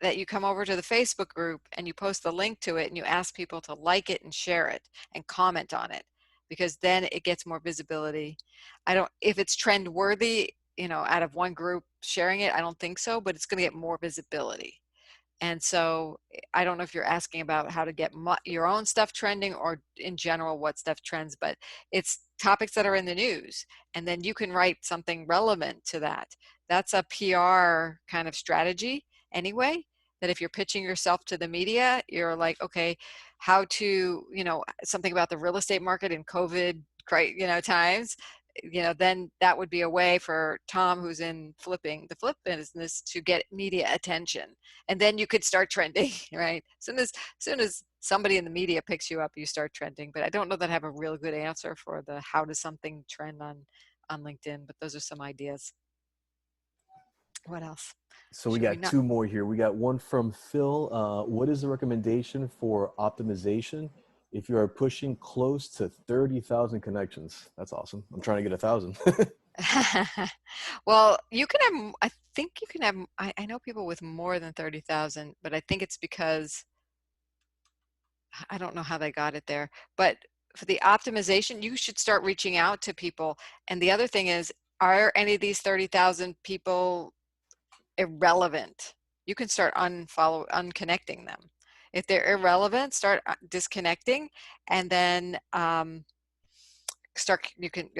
that you come over to the Facebook group and you post the link to it and you ask people to like it and share it and comment on it, because then it gets more visibility. If it's trend worthy, out of one group sharing it, I don't think so, but it's going to get more visibility. And so I don't know if you're asking about how to get your own stuff trending or in general what stuff trends, but it's topics that are in the news. And then you can write something relevant to that. That's a PR kind of strategy anyway, that if you're pitching yourself to the media, you're like, okay, how to, something about the real estate market in COVID, times, then that would be a way for Tom, who's in the flip business, to get media attention. And then you could start trending, right? As soon as somebody in the media picks you up, you start trending. But I don't know that I have a real good answer for the how does something trend on LinkedIn, but those are some ideas. What else? So we got two more here. We got one from Phil. What is the recommendation for optimization if you are pushing close to 30,000 connections? That's awesome. I'm trying to get 1,000. Well, you can have, I think you can have, I know people with more than 30,000, but I think it's because, I don't know how they got it there, but for the optimization, you should start reaching out to people. And the other thing is, are any of these 30,000 people irrelevant? You can start unconnecting them. If they're irrelevant, start disconnecting, and then you'll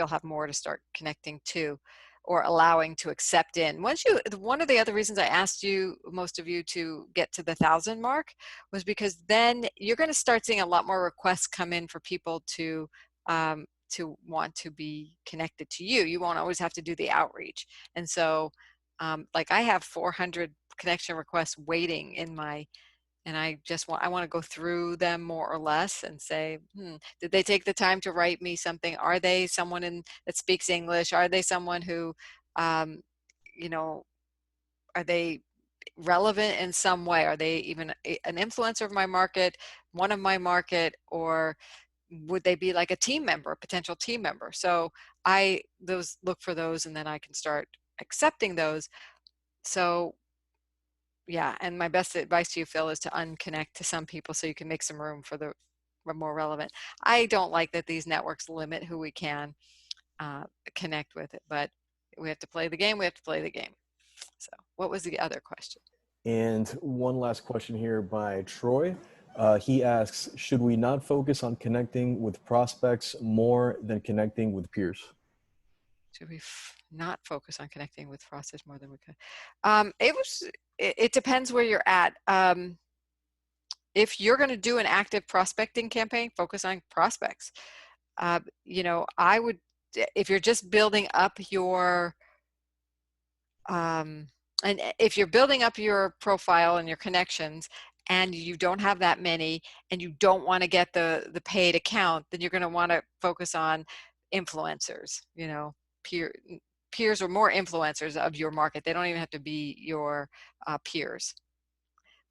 have more to start connecting to or allowing to accept in. One of the other reasons I asked most of you to get to the 1,000 mark was because then you're going to start seeing a lot more requests come in for people to want to be connected to you. You won't always have to do the outreach. And so like I have 400 connection requests waiting in my, and I want to go through them more or less and say, did they take the time to write me something? Are they someone that speaks English? Are they someone who, are they relevant in some way? Are they even an influencer of my market, one of my market, or would they be like a team member, a potential team member? So I look for those, and then I can start accepting those. So yeah, and my best advice to you, Phil, is to unconnect to some people so you can make some room for the more relevant. I don't like that these networks limit who we can connect with it, but we have to play the game. We have to play the game. So what was the other question? And one last question here by Troy. He asks, should we not focus on connecting with prospects more than connecting with peers? Should we not focus on connecting with prospects more than we could? It depends where you're at. If you're going to do an active prospecting campaign, focus on prospects. You know, I would, if you're just building up your, and if you're building up your profile and your connections and you don't have that many and you don't want to get the paid account, then you're going to want to focus on influencers, you know, peers or more influencers of your market. They don't even have to be your peers.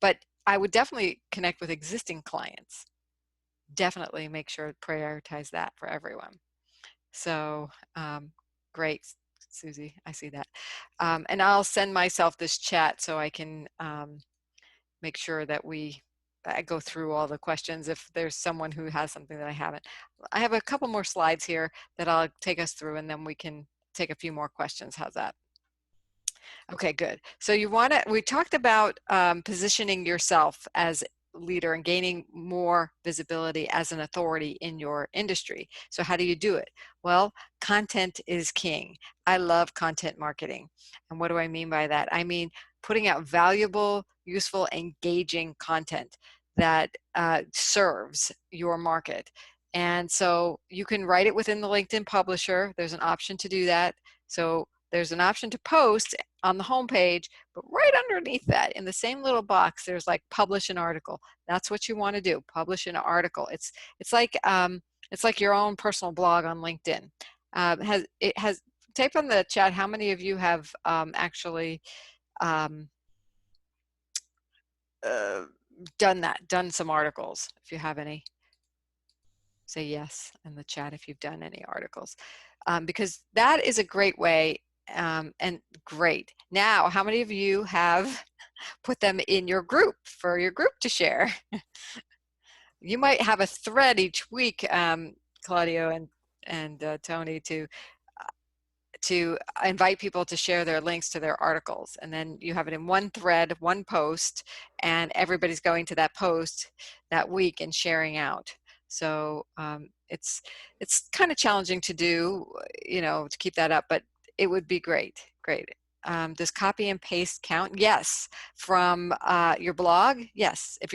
But I would definitely connect with existing clients. Definitely make sure to prioritize that for everyone. So great, Susie, I see that. And I'll send myself this chat so I can make sure that I go through all the questions if there's someone who has something that I haven't. I have a couple more slides here that I'll take us through, and then we can take a few more questions. How's that? Okay, good. So we talked about positioning yourself as leader and gaining more visibility as an authority in your industry. So how do you do it? Well, content is king. I love content marketing. And what do I mean by that? I mean putting out valuable, useful, engaging content that serves your market. And so you can write it within the LinkedIn publisher. There's an option to do that. So there's an option to post on the homepage, but right underneath that, in the same little box, there's like publish an article. That's what you want to do. Publish an article. It's like your own personal blog on LinkedIn. Type on the chat how many of you have actually done done some articles. If you have any, say yes in the chat if you've done any articles, because that is a great way. And great. Now, how many of you have put them in your group for your group to share? You might have a thread each week, Claudio and Tony, to invite people to share their links to their articles, and then you have it in one thread, one post, and everybody's going to that post that week and sharing out. So it's kind of challenging to do, you know, to keep that up, but it would be great. Does copy and paste count? Yes. From your blog? Yes. If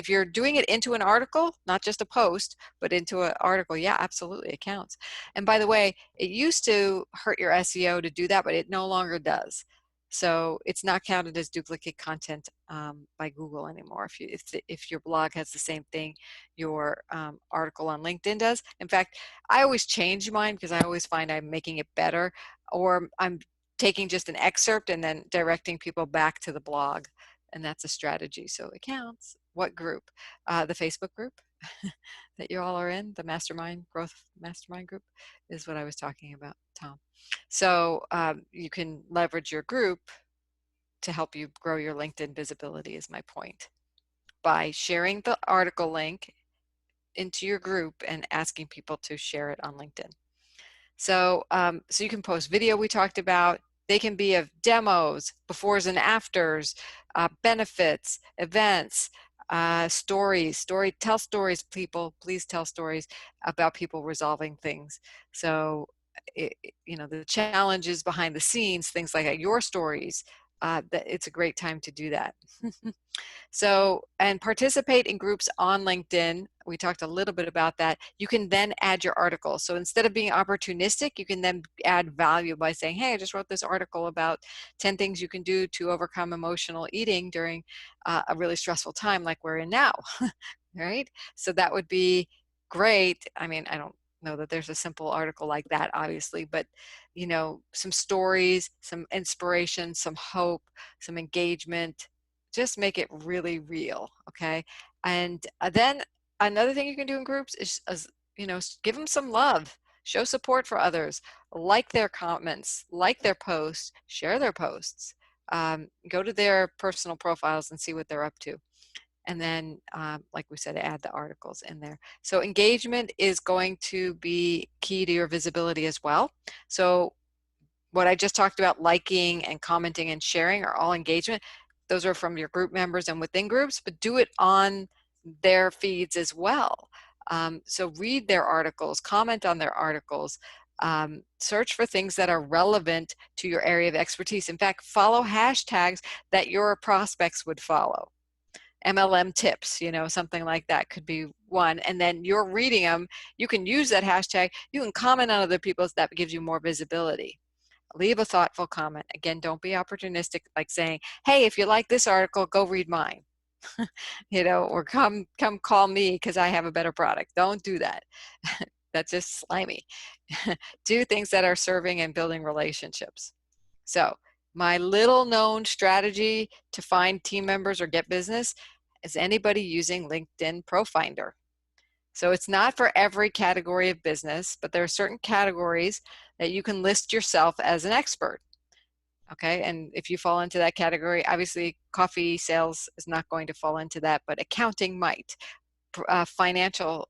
you're doing it into an article, not just a post, but into an article, yeah, absolutely, it counts. And by the way, it used to hurt your SEO to do that, but it no longer does. So it's not counted as duplicate content by Google anymore. If your blog has the same thing your article on LinkedIn does. In fact, I always change mine because I always find I'm making it better, or I'm taking just an excerpt and then directing people back to the blog, and that's a strategy. So it counts. What group? The Facebook group that you all are in, the Mastermind Growth Mastermind group, is what I was talking about, Tom. So you can leverage your group to help you grow your LinkedIn visibility, is my point, by sharing the article link into your group and asking people to share it on LinkedIn. So, so you can post video we talked about. They can be of demos, befores and afters, benefits, events, stories. Tell stories, people. Please tell stories about people resolving things. So, you know, the challenges behind the scenes, things like your stories. That it's a great time to do that. So, and participate in groups on LinkedIn. We talked a little bit about that. You can then add your article. So instead of being opportunistic, you can then add value by saying, hey, I just wrote this article about 10 things you can do to overcome emotional eating during a really stressful time like we're in now, right? So that would be great. I mean, I don't know that there's a simple article like that, obviously, but you know, some stories, some inspiration, some hope, some engagement, just make it really real, okay? And then another thing you can do in groups is give them some love, show support for others, like their comments, like their posts, share their posts, go to their personal profiles and see what they're up to. And then, like we said, add the articles in there. So engagement is going to be key to your visibility as well. So what I just talked about, liking and commenting and sharing, are all engagement. Those are from your group members and within groups, but do it on their feeds as well. So read their articles, comment on their articles, search for things that are relevant to your area of expertise. In fact, follow hashtags that your prospects would follow. MLM tips, something like that could be one. And then you're reading them, you can use that hashtag, you can comment on other people's, that gives you more visibility. Leave a thoughtful comment. Again, don't be opportunistic, like saying, hey, if you like this article, go read mine. Or come call me because I have a better product. Don't do that. That's just slimy. Do things that are serving and building relationships. So my little known strategy to find team members or get business is anybody using LinkedIn Pro Finder. So it's not for every category of business, but there are certain categories that you can list yourself as an expert. Okay, and if you fall into that category, obviously coffee sales is not going to fall into that, but accounting might, financial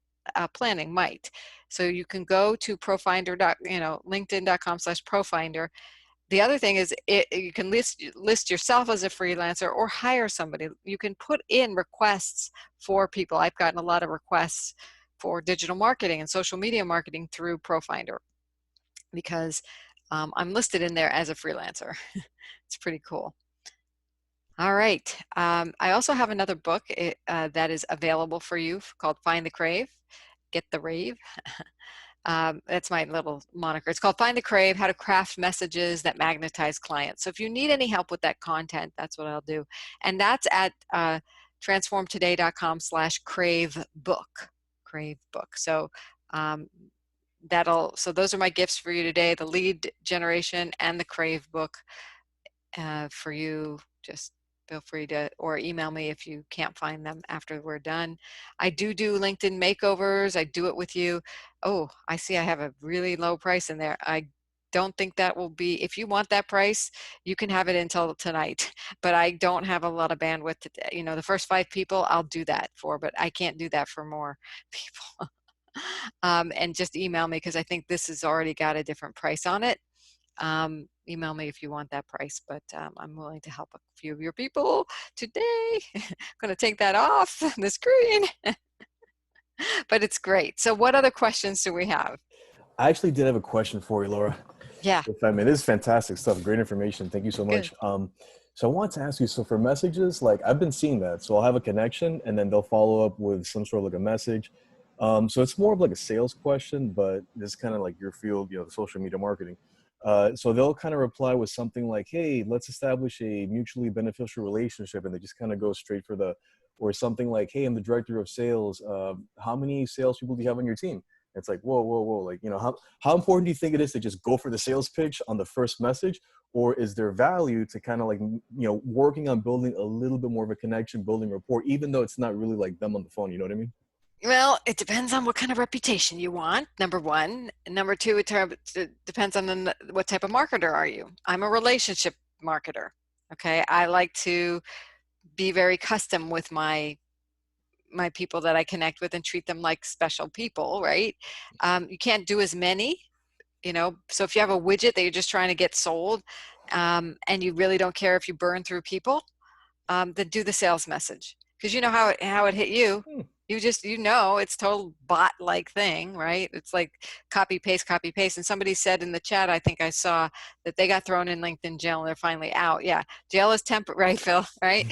planning might. So you can go to Profinder, linkedin.com/Profinder. The other thing is you can list yourself as a freelancer or hire somebody. You can put in requests for people. I've gotten a lot of requests for digital marketing and social media marketing through Profinder because I'm listed in there as a freelancer. It's pretty cool. All right. I also have another book that is available for you called Find the Crave, Get the Rave. That's my little moniker. It's called Find the Crave, How to Craft Messages That Magnetize Clients. So if you need any help with that content, that's what I'll do. And that's at transformtoday.com/crave book. So so those are my gifts for you today, the lead generation and the Crave book for you. Just feel free to, or email me if you can't find them after we're done. I do LinkedIn makeovers. I do it with you. Oh, I see I have a really low price in there. I don't think that will be, if you want that price, you can have it until tonight, but I don't have a lot of bandwidth today. The first 5 people I'll do that for, but I can't do that for more people. And just email me because I think this has already got a different price on it. Email me if you want that price, but I'm willing to help a few of your people today. I'm going to take that off the screen, but it's great. So what other questions do we have? I actually did have a question for you, Laura. Yeah. If I may, this is fantastic stuff. Great information. Thank you so much. So I want to ask you, so for messages, like I've been seeing that. So I'll have a connection and then they'll follow up with some sort of like a message. So it's more of like a sales question, but this is kind of like your field, social media marketing. So they'll kind of reply with something like, hey, let's establish a mutually beneficial relationship. And they just kind of go straight for or something like, hey, I'm the director of sales. How many salespeople do you have on your team? It's like, whoa. Like, how important do you think it is to just go for the sales pitch on the first message? Or is there value to kind of like, working on building a little bit more of a connection, building rapport, even though it's not really like them on the phone, you know what I mean? Well, it depends on what kind of reputation you want, number one. Number two, it depends on what type of marketer are you. I'm a relationship marketer, okay? I like to be very custom with my people that I connect with and treat them like special people, right? You can't do as many, so if you have a widget that you're just trying to get sold and you really don't care if you burn through people, then do the sales message. Because you know how it hit you. You just, it's total bot-like thing, right? It's like copy, paste. And somebody said in the chat, I think I saw that they got thrown in LinkedIn jail and they're finally out. Yeah, jail is temporary, right, Phil? Right?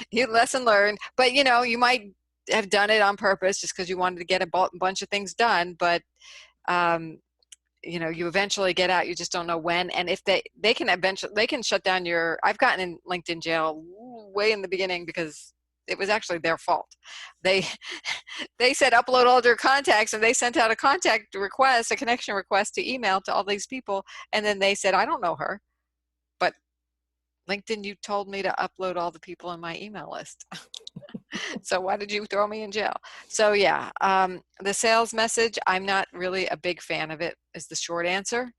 You lesson learned. But, you might have done it on purpose just because you wanted to get a bunch of things done. But, you eventually get out. You just don't know when. And if they can shut down I've gotten in LinkedIn jail way in the beginning because it was actually their fault. They said upload all their contacts and they sent out a contact request, a connection request to email to all these people. And then they said, I don't know her, but LinkedIn, you told me to upload all the people in my email list. So why did you throw me in jail? So yeah, the sales message, I'm not really a big fan of it, is the short answer.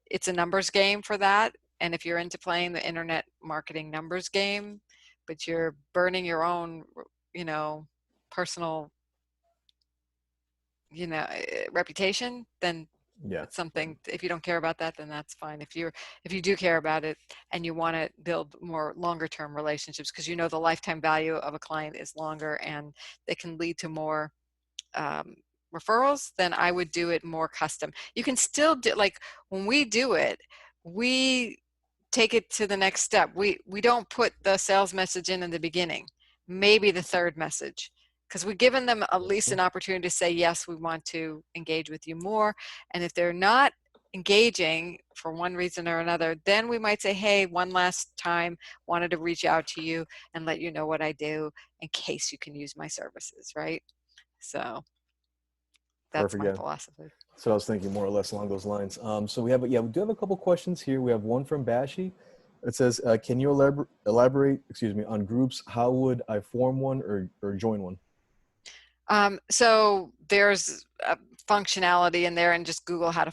It's a numbers game for that. And if you're into playing the internet marketing numbers game, but you're burning your own, personal, reputation, then Yeah. it's something. If you don't care about that, then that's fine. If you do care about it and you want to build more longer term relationships, because the lifetime value of a client is longer and they can lead to more referrals, then I would do it more custom. You can still do, like when we do it, we take it to the next step. We don't put the sales message in the beginning, maybe the third message, because we've given them at least an opportunity to say, yes, we want to engage with you more. And if they're not engaging for one reason or another, then we might say, hey, one last time, wanted to reach out to you and let you know what I do in case you can use my services, right? So that's Perfect. my Yeah. philosophy. So I was thinking more or less along those lines. So we do have a couple questions here. We have one from Bashi. It says, can you elaborate, on groups? How would I form one or join one? So there's a functionality in there, and just Google how to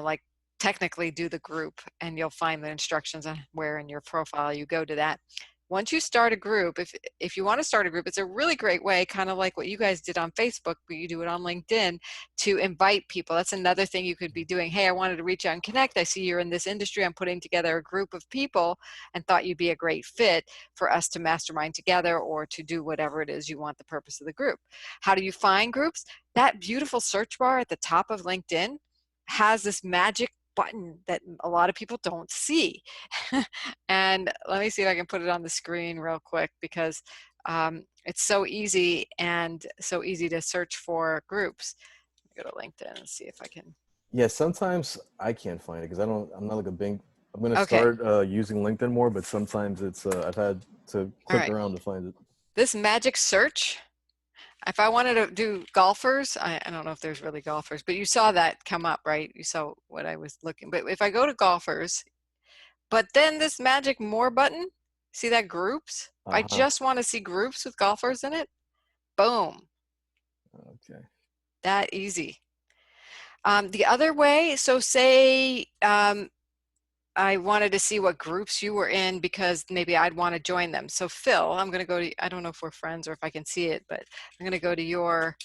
like technically do the group, and you'll find the instructions on where in your profile you go to that. Once you start a group, if you want to start a group, it's a really great way, kind of like what you guys did on Facebook, but you do it on LinkedIn, to invite people. That's another thing you could be doing. Hey, I wanted to reach out and connect. I see you're in this industry. I'm putting together a group of people and thought you'd be a great fit for us to mastermind together or to do whatever it is you want the purpose of the group. How do you find groups? That beautiful search bar at the top of LinkedIn has this magic button that a lot of people don't see. And let me see if I can put it on the screen real quick, because it's so easy and so easy to search for groups. Go to LinkedIn and see if I can. Yeah, sometimes I can't find it because I'm not like a big, I'm going to Okay. start using LinkedIn more, but sometimes it's, I've had to click around to find it. This magic search, if I wanted to do golfers, I don't know if there's really golfers, but you saw that come up, right? You saw what I was looking. But if I go to golfers, but then this magic more button, see that groups? I just want to see groups with golfers in it. Boom. Okay. That easy. The other way, so say I wanted to see what groups you were in because maybe I'd want to join them. So Phil, I'm going to go to, I don't know if we're friends or if I can see it, but I'm going to go to your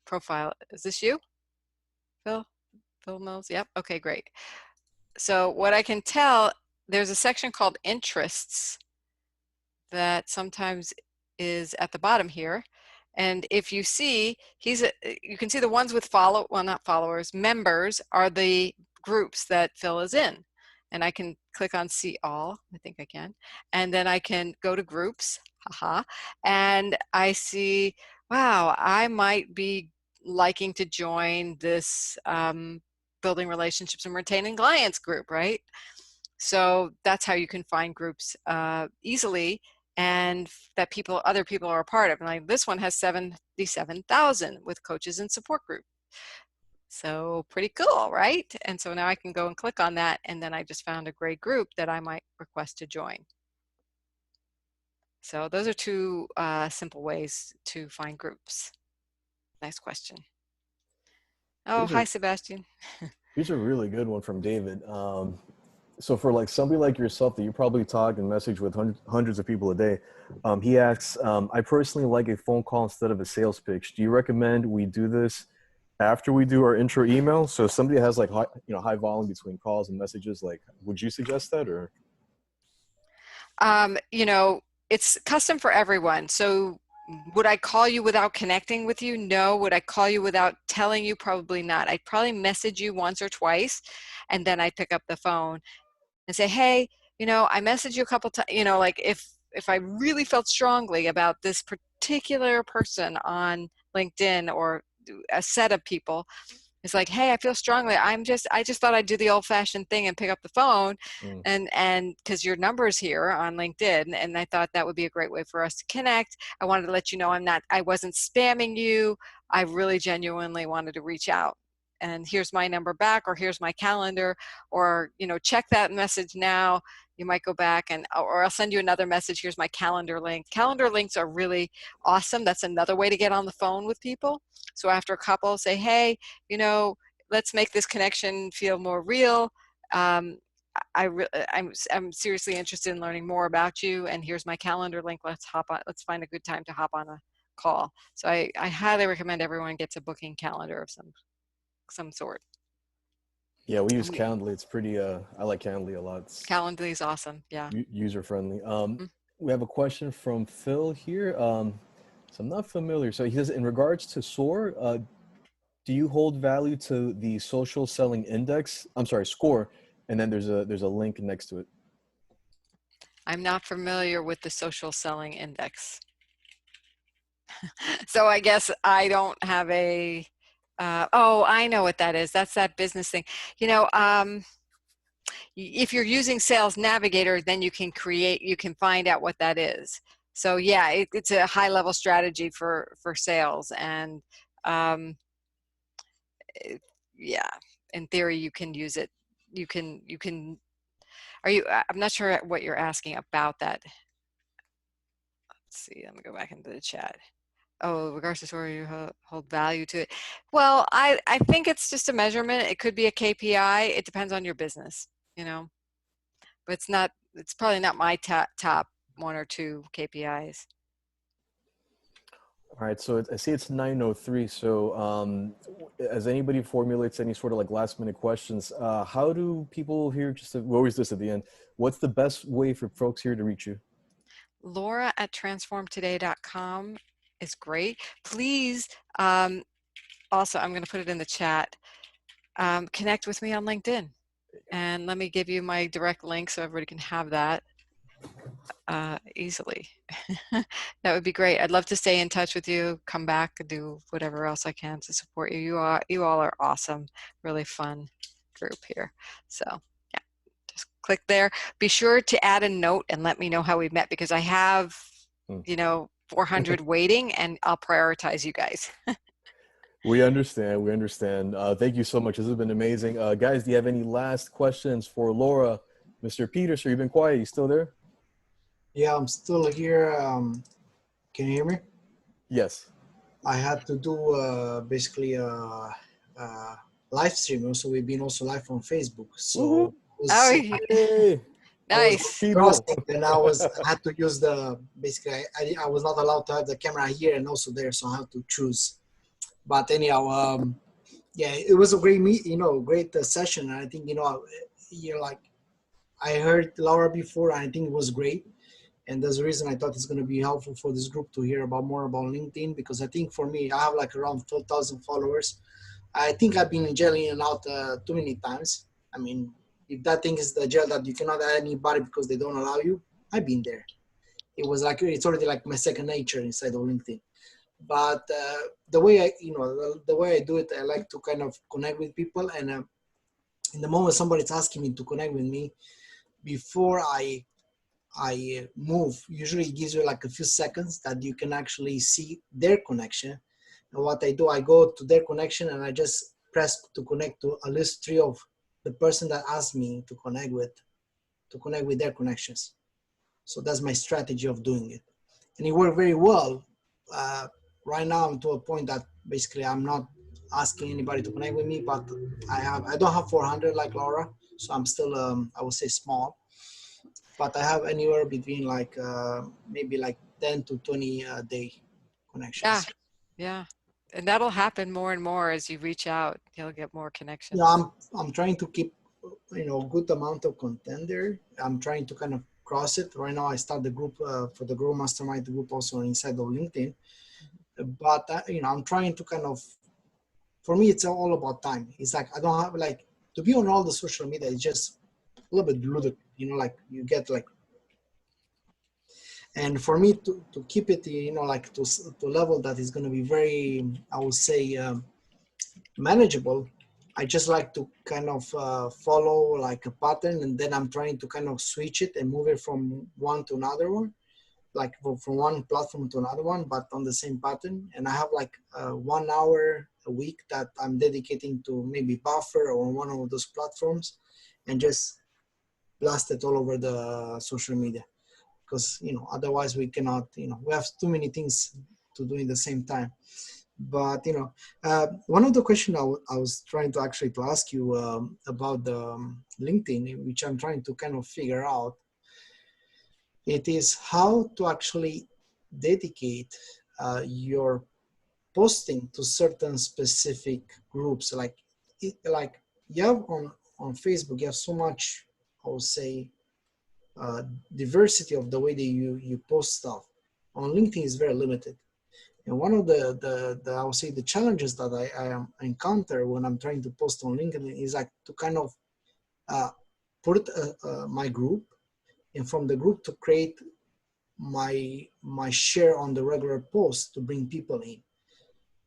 profile. Is this you, Phil? Phil Mills? Yep. Okay, great. So what I can tell, there's a section called interests that sometimes is at the bottom here. And if you see, you can see the ones with not followers, members are the groups that Phil is in. And I can click on see all, I think I can. And then I can go to groups, and I see, wow, I might be liking to join this building relationships and retaining clients group, right? So that's how you can find groups easily, and that other people are a part of. And like this one has 77,000 with coaches and support group. So pretty cool, right? And so now I can go and click on that, and then I just found a great group that I might request to join. So those are two simple ways to find groups. Nice question. Oh, hi, Sebastian. Here's a really good one from David. So for like somebody like yourself that you probably talk and message with hundreds of people a day, he asks, I personally like a phone call instead of a sales pitch. Do you recommend we do this after we do our intro email? So if somebody has like high volume between calls and messages, like, would you suggest that, or? It's custom for everyone. So would I call you without connecting with you? No. Would I call you without telling you? Probably not. I'd probably message you once or twice, and then I'd pick up the phone and say, hey, I messaged you a couple times, like if I really felt strongly about this particular person on LinkedIn or a set of people, it's like, hey, I feel strongly. I just thought I'd do the old fashioned thing and pick up the phone and because your number's here on LinkedIn, and I thought that would be a great way for us to connect. I wanted to let you know I wasn't spamming you. I really genuinely wanted to reach out. and here's my number back, or here's my calendar, or, you know, check that message now. You might go back and, or I'll send you another message. Here's my calendar link. Calendar links are really awesome. That's another way to get on the phone with people. So after a couple, say, hey, you know, let's make this connection feel more real. I'm seriously interested in learning more about you, and here's my calendar link. Let's find a good time to hop on a call. So I highly recommend everyone gets a booking calendar of some sort. Yeah, we use Calendly. It's pretty, I like Calendly a lot. It's Calendly is awesome. Yeah. user friendly. Mm. We have a question from Phil here. So I'm not familiar. So he says, in regards to SOAR, do you hold value to the social selling index? I'm sorry, score. And then there's a link next to it. I'm not familiar with the social selling index. So I guess I don't have a, oh, I know what that is. That's that business thing. You know, if you're using Sales Navigator, then you can find out what that is. So yeah, it's a high level strategy for sales. And yeah, in theory, you can use it. You can, I'm not sure what you're asking about that. Let's see, let me go back into the chat. Oh, regards to where you hold value to it. Well, I think it's just a measurement. It could be a KPI. It depends on your business, you know, but it's probably not my top 1 or 2 KPIs. All right, so I see it's 9:03. So as anybody formulates any sort of like last minute questions, how do people here, we always do this at the end, what's the best way for folks here to reach you? Laura@transformtoday.com is great. Please, also, I'm going to put it in the chat, connect with me on LinkedIn. And let me give you my direct link so everybody can have that easily. That would be great. I'd love to stay in touch with you, come back and do whatever else I can to support you. You all are awesome, really fun group here. So yeah, just click there. Be sure to add a note and let me know how we met, because I have, you know, 400 waiting, and I'll prioritize you guys. We understand. We understand. Thank you so much. This has been amazing. Guys, do you have any last questions for Laura? Mr. Peters, you've been quiet. You still there? Yeah, I'm still here. Can you hear me? Yes. I had to do basically a live stream. So we've been also live on Facebook. So Hey, nice. And I had to use basically I was not allowed to have the camera here and also there, so I had to choose. But anyhow, yeah, it was a great great session. And I think, you're like, I heard Laura before, and I think it was great. And there's a reason I thought it's going to be helpful for this group to hear more about LinkedIn, because I think for me, I have like around 12,000 followers. I think I've been in jail in and out too many times. I mean, if that thing is the jail that you cannot add anybody because they don't allow you, I've been there. It was like, it's already like my second nature inside of LinkedIn. But the way the way I do it, I like to kind of connect with people. And in the moment somebody's asking me to connect with me, before I move, usually it gives you like a few seconds that you can actually see their connection. And what I do, I go to their connection and I just press to connect to at least 3 of the person that asked me to connect with their connections. So that's my strategy of doing it. And it worked very well. Right now I'm to a point that basically I'm not asking anybody to connect with me, but I don't have 400 like Laura. So I'm still, I would say small, but I have anywhere between like maybe like 10 to 20 day connections. Yeah. And that'll happen more and more as you reach out. You'll get more connections. Yeah, I'm trying to keep, good amount of content there. I'm trying to kind of cross it. Right now I start the group for the Grow Mastermind group also inside of LinkedIn. But, I'm trying to kind of, for me, it's all about time. It's like, I don't have like, to be on all the social media, it's just a little bit ludicrous, like you get like, and for me to keep it, like to level that is going to be very, I would say, manageable. I just like to kind of follow like a pattern, and then I'm trying to kind of switch it and move it from one to another one, like from one platform to another one, but on the same pattern. And I have like 1 hour a week that I'm dedicating to maybe Buffer or one of those platforms, and just blast it all over the social media. Because, you know, otherwise we cannot, you know, we have too many things to do in the same time. But, you know, one of the questions I was trying to actually to ask you about the LinkedIn, which I'm trying to kind of figure out, it is how to actually dedicate your posting to certain specific groups. Like you have on Facebook, you have so much, I would say, diversity of the way that you post stuff. On LinkedIn is very limited. And one of the I would say the challenges that I encounter when I'm trying to post on LinkedIn is like to kind of put my group, and from the group to create my share on the regular post to bring people in.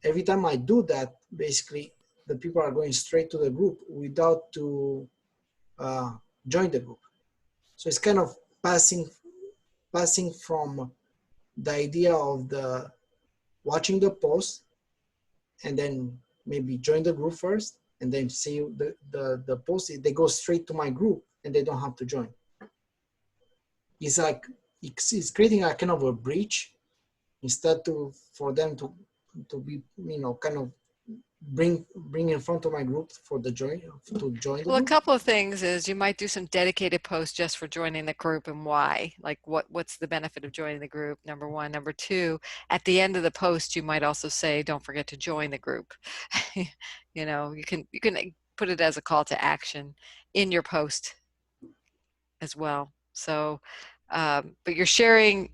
Every time I do that, basically the people are going straight to the group without to join the group. So it's kind of passing from the idea of the watching the post and then maybe join the group first and then see the post, they go straight to my group and they don't have to join. It's like it's creating a kind of a breach instead for them to be, you know, kind of bring in front of my group for the join to join the Well, a group. couple of things is you might do some dedicated posts just for joining the group and why. Like what's the benefit of joining the group? Number one. Number two, at the end of the post, you might also say, don't forget to join the group. You know, you can put it as a call to action in your post as well. So, but you're sharing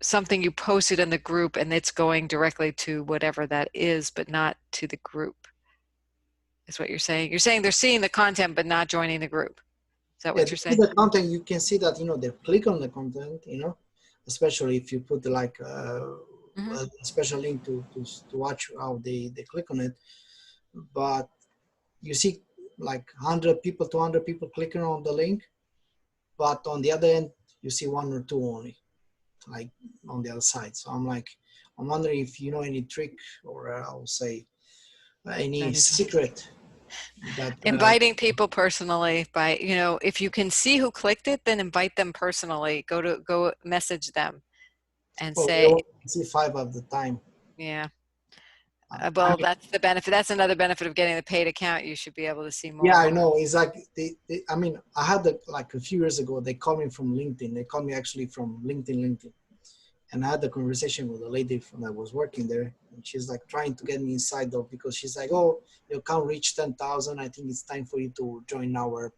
something you posted in the group and it's going directly to whatever that is, but not to the group. Is what you're saying. You're saying they're seeing the content but not joining the group. Is that what you're saying? The content, you can see that, you know, they click on the content, you know, especially if you put like a special link to watch how they click on it. But you see like 100 people, 200 people clicking on the link, but on the other end you see one or two only, like on the other side. So I'm wondering if you know any trick or I'll say any secret that inviting people personally by, you know, if you can see who clicked it, then invite them personally. Go message them and say, see 5 at the time. Yeah. Well, that's the benefit. That's another benefit of getting the paid account. You should be able to see more. Yeah, I know. It's like I mean, I had like a few years ago. They called me from LinkedIn. They called me actually from LinkedIn, and I had the conversation with a lady that was working there, and she's like trying to get me inside though, because she's like, "Oh, your account reached 10,000. I think it's time for you to join our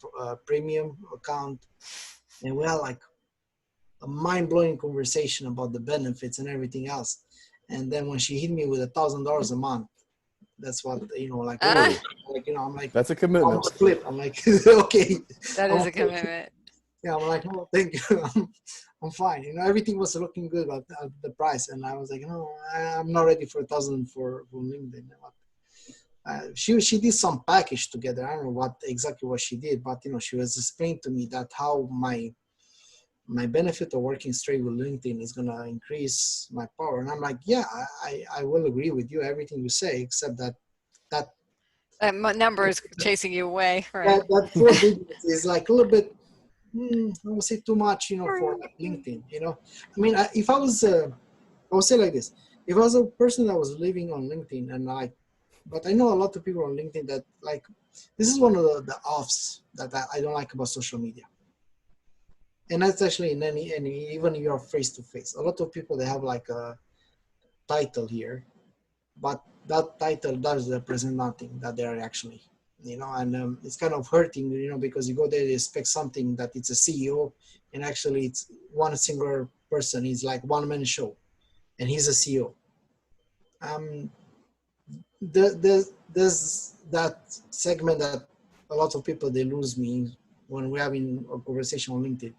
premium account." And we had like a mind-blowing conversation about the benefits and everything else. And then when she hit me with $1,000 a month, that's what, you know, like, like, you know, I'm like, that's a commitment. Flip. I'm like, okay. That is a commitment. Yeah, I'm like, no, thank you. I'm fine. You know, everything was looking good at the price. And I was like, no, I'm not ready for 1,000 for LinkedIn. She did some package together. I don't know exactly what she did, but, you know, she was explaining to me that how my benefit of working straight with LinkedIn is going to increase my power. And I'm like, yeah, I will agree with you, everything you say, except that number is chasing you away, right? That 4 digits is like a little bit, I would say too much, you know, for LinkedIn, you know. I mean, if I was, I would say like this, if I was a person that was living on LinkedIn and but I know a lot of people on LinkedIn that like, this is one of the offs that I don't like about social media. And that's actually in any even you're face to face. A lot of people, they have like a title here, but that title does represent nothing that they are actually, you know, and it's kind of hurting, you know, because you go there, you expect something that it's a CEO, and actually it's one singular person. He's like one-man show, and he's a CEO. There's that segment that a lot of people, they lose me when we're having a conversation on LinkedIn.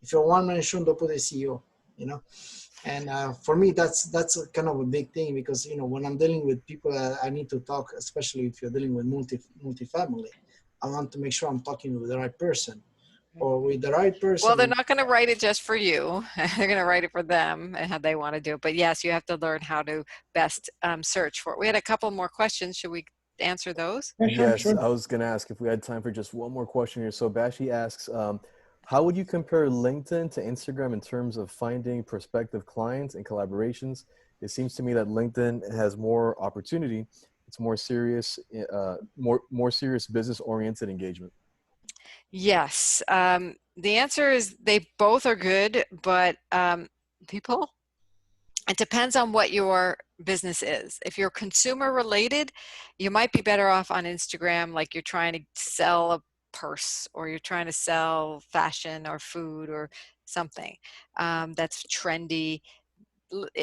If you're one-man show, don't put a CEO, you know. And for me, that's a kind of a big thing, because, you know, when I'm dealing with people, I need to talk, especially if you're dealing with multifamily. I want to make sure I'm talking with the right person, or with the right Well, they're person. not going to write it just for you. They're going to write it for them and how they want to do it. But yes, you have to learn how to best search for it. We had a couple more questions. Should we answer those? Yeah, sure, Yes, sure. I was going to ask if we had time for just one more question here. So Bashi asks, how would you compare LinkedIn to Instagram in terms of finding prospective clients and collaborations? It seems to me that LinkedIn has more opportunity. It's more serious, more serious business-oriented engagement. Yes. The answer is they both are good, but people, it depends on what your business is. If you're consumer related, you might be better off on Instagram, like you're trying to sell a purse or you're trying to sell fashion or food or something that's trendy.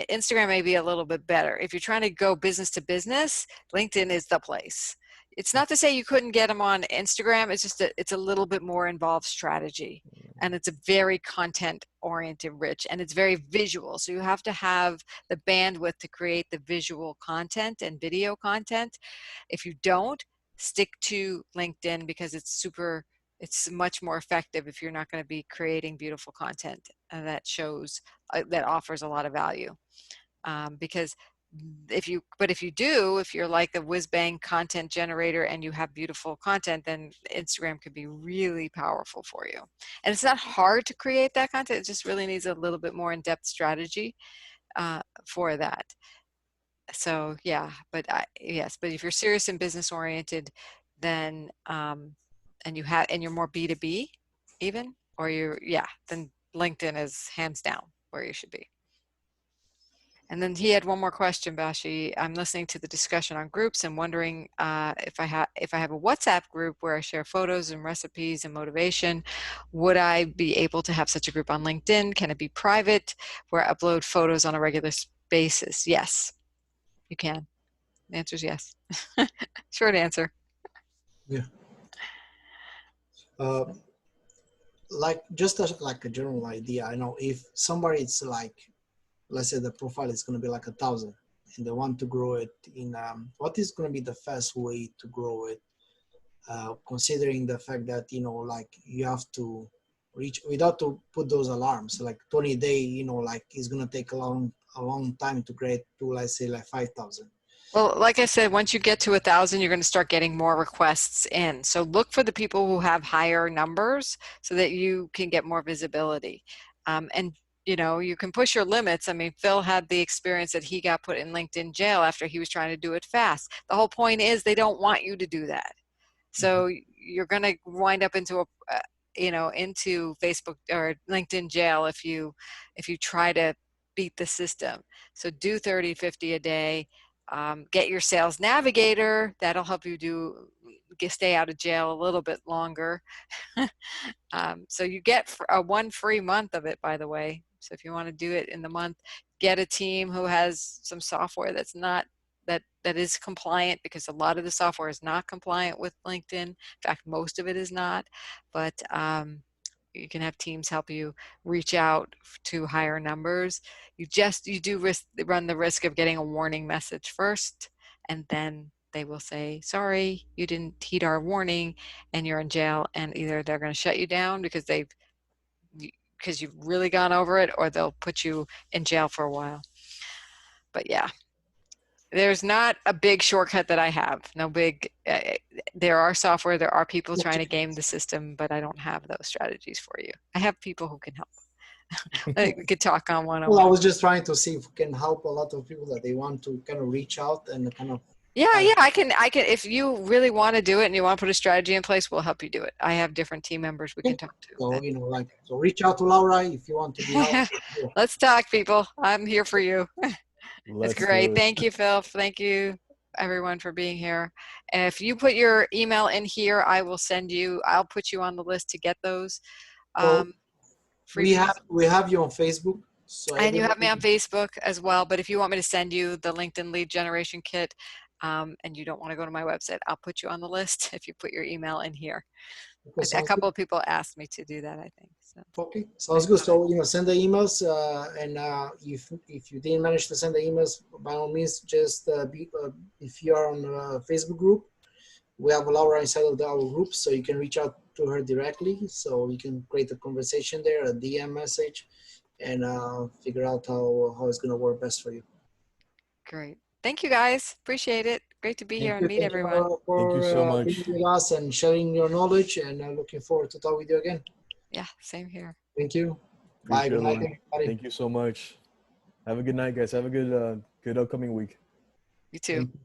Instagram may be a little bit better. If you're trying to go business to business, LinkedIn is the place. It's not to say you couldn't get them on Instagram. It's just it's a little bit more involved strategy, and it's a very content oriented rich, and it's very visual. So you have to have the bandwidth to create the visual content and video content. If you don't, stick to LinkedIn because it's much more effective if you're not going to be creating beautiful content that shows that offers a lot of value. Because if you're like a whiz bang content generator and you have beautiful content, then Instagram could be really powerful for you. And it's not hard to create that content. It just really needs a little bit more in-depth strategy for that. So yeah, but yes, but if you're serious and business oriented, then and you're more B2B even, or then LinkedIn is hands down where you should be. And then he had one more question, Bashi. I'm listening to the discussion on groups and wondering if I have a WhatsApp group where I share photos and recipes and motivation, would I be able to have such a group on LinkedIn? Can it be private where I upload photos on a regular basis? Yes, you can. The answer is yes. Short answer. Yeah. Uh, like just like a general idea, I know if somebody it's like, let's say the profile is going to be like 1,000 and they want to grow it in, what is going to be the fast way to grow it? Considering the fact that, like you have to reach without to put those alarms, like 20 day, like it's going to take a long time to create to, let's say, like 5,000. Well, like I said, once you get to 1,000, you're going to start getting more requests in. So look for the people who have higher numbers so that you can get more visibility. And you can push your limits. I mean, Phil had the experience that he got put in LinkedIn jail after he was trying to do it fast. The whole point is they don't want you to do that. So you're going to wind up into into Facebook or LinkedIn jail if you try to beat the system. So do 30, 50 a day. Get your sales navigator. That'll help you stay out of jail a little bit longer. So you get a 1 free month of it, by the way. So if you want to do it in the month, get a team who has some software that's not that is compliant, because a lot of the software is not compliant with LinkedIn. In fact, most of it is not. But you can have teams help you reach out to higher numbers. You do run the risk of getting a warning message first, and then they will say, sorry, you didn't heed our warning and you're in jail, and either they're going to shut you down because you've really gone over it, or they'll put you in jail for a while. But yeah, there's not a big shortcut that I have. No big, there are software, there are people trying to game the system, but I don't have those strategies for you. I have people who can help. We could talk on one-on-one. Well, I was just trying to see if we can help a lot of people that they want to kind of reach out and kind of. Yeah, I can, if you really want to do it and you want to put a strategy in place, we'll help you do it. I have different team members we can talk to. So, so reach out to Laura if you want to be helped. Let's talk, people. I'm here for you. That's Let's great. do it. Thank you, Phil. Thank you, everyone, for being here. If you put your email in here, I'll put you on the list to get those. We have you on Facebook. So and you have me on Facebook as well. But if you want me to send you the LinkedIn lead generation kit, and you don't want to go to my website, I'll put you on the list if you put your email in here. A couple of people asked me to do that, I think. So. Okay, sounds good. So send the emails, and if you didn't manage to send the emails, by all means, just if you are on a Facebook group, we have Laura inside of our group, so you can reach out to her directly, so you can create a conversation there, a DM message, and figure out how it's gonna work best for you. Great. Thank you guys. Appreciate it. Great to be here and meet Thank you everyone. Thank you so for much. being with us and sharing your knowledge, and looking forward to talk with you again. Yeah, same here. Thank you. Bye. Appreciate Good it, night, Laura. everybody. Thank you so much. Have a good night, guys. Have a good upcoming week. You too. Thank you.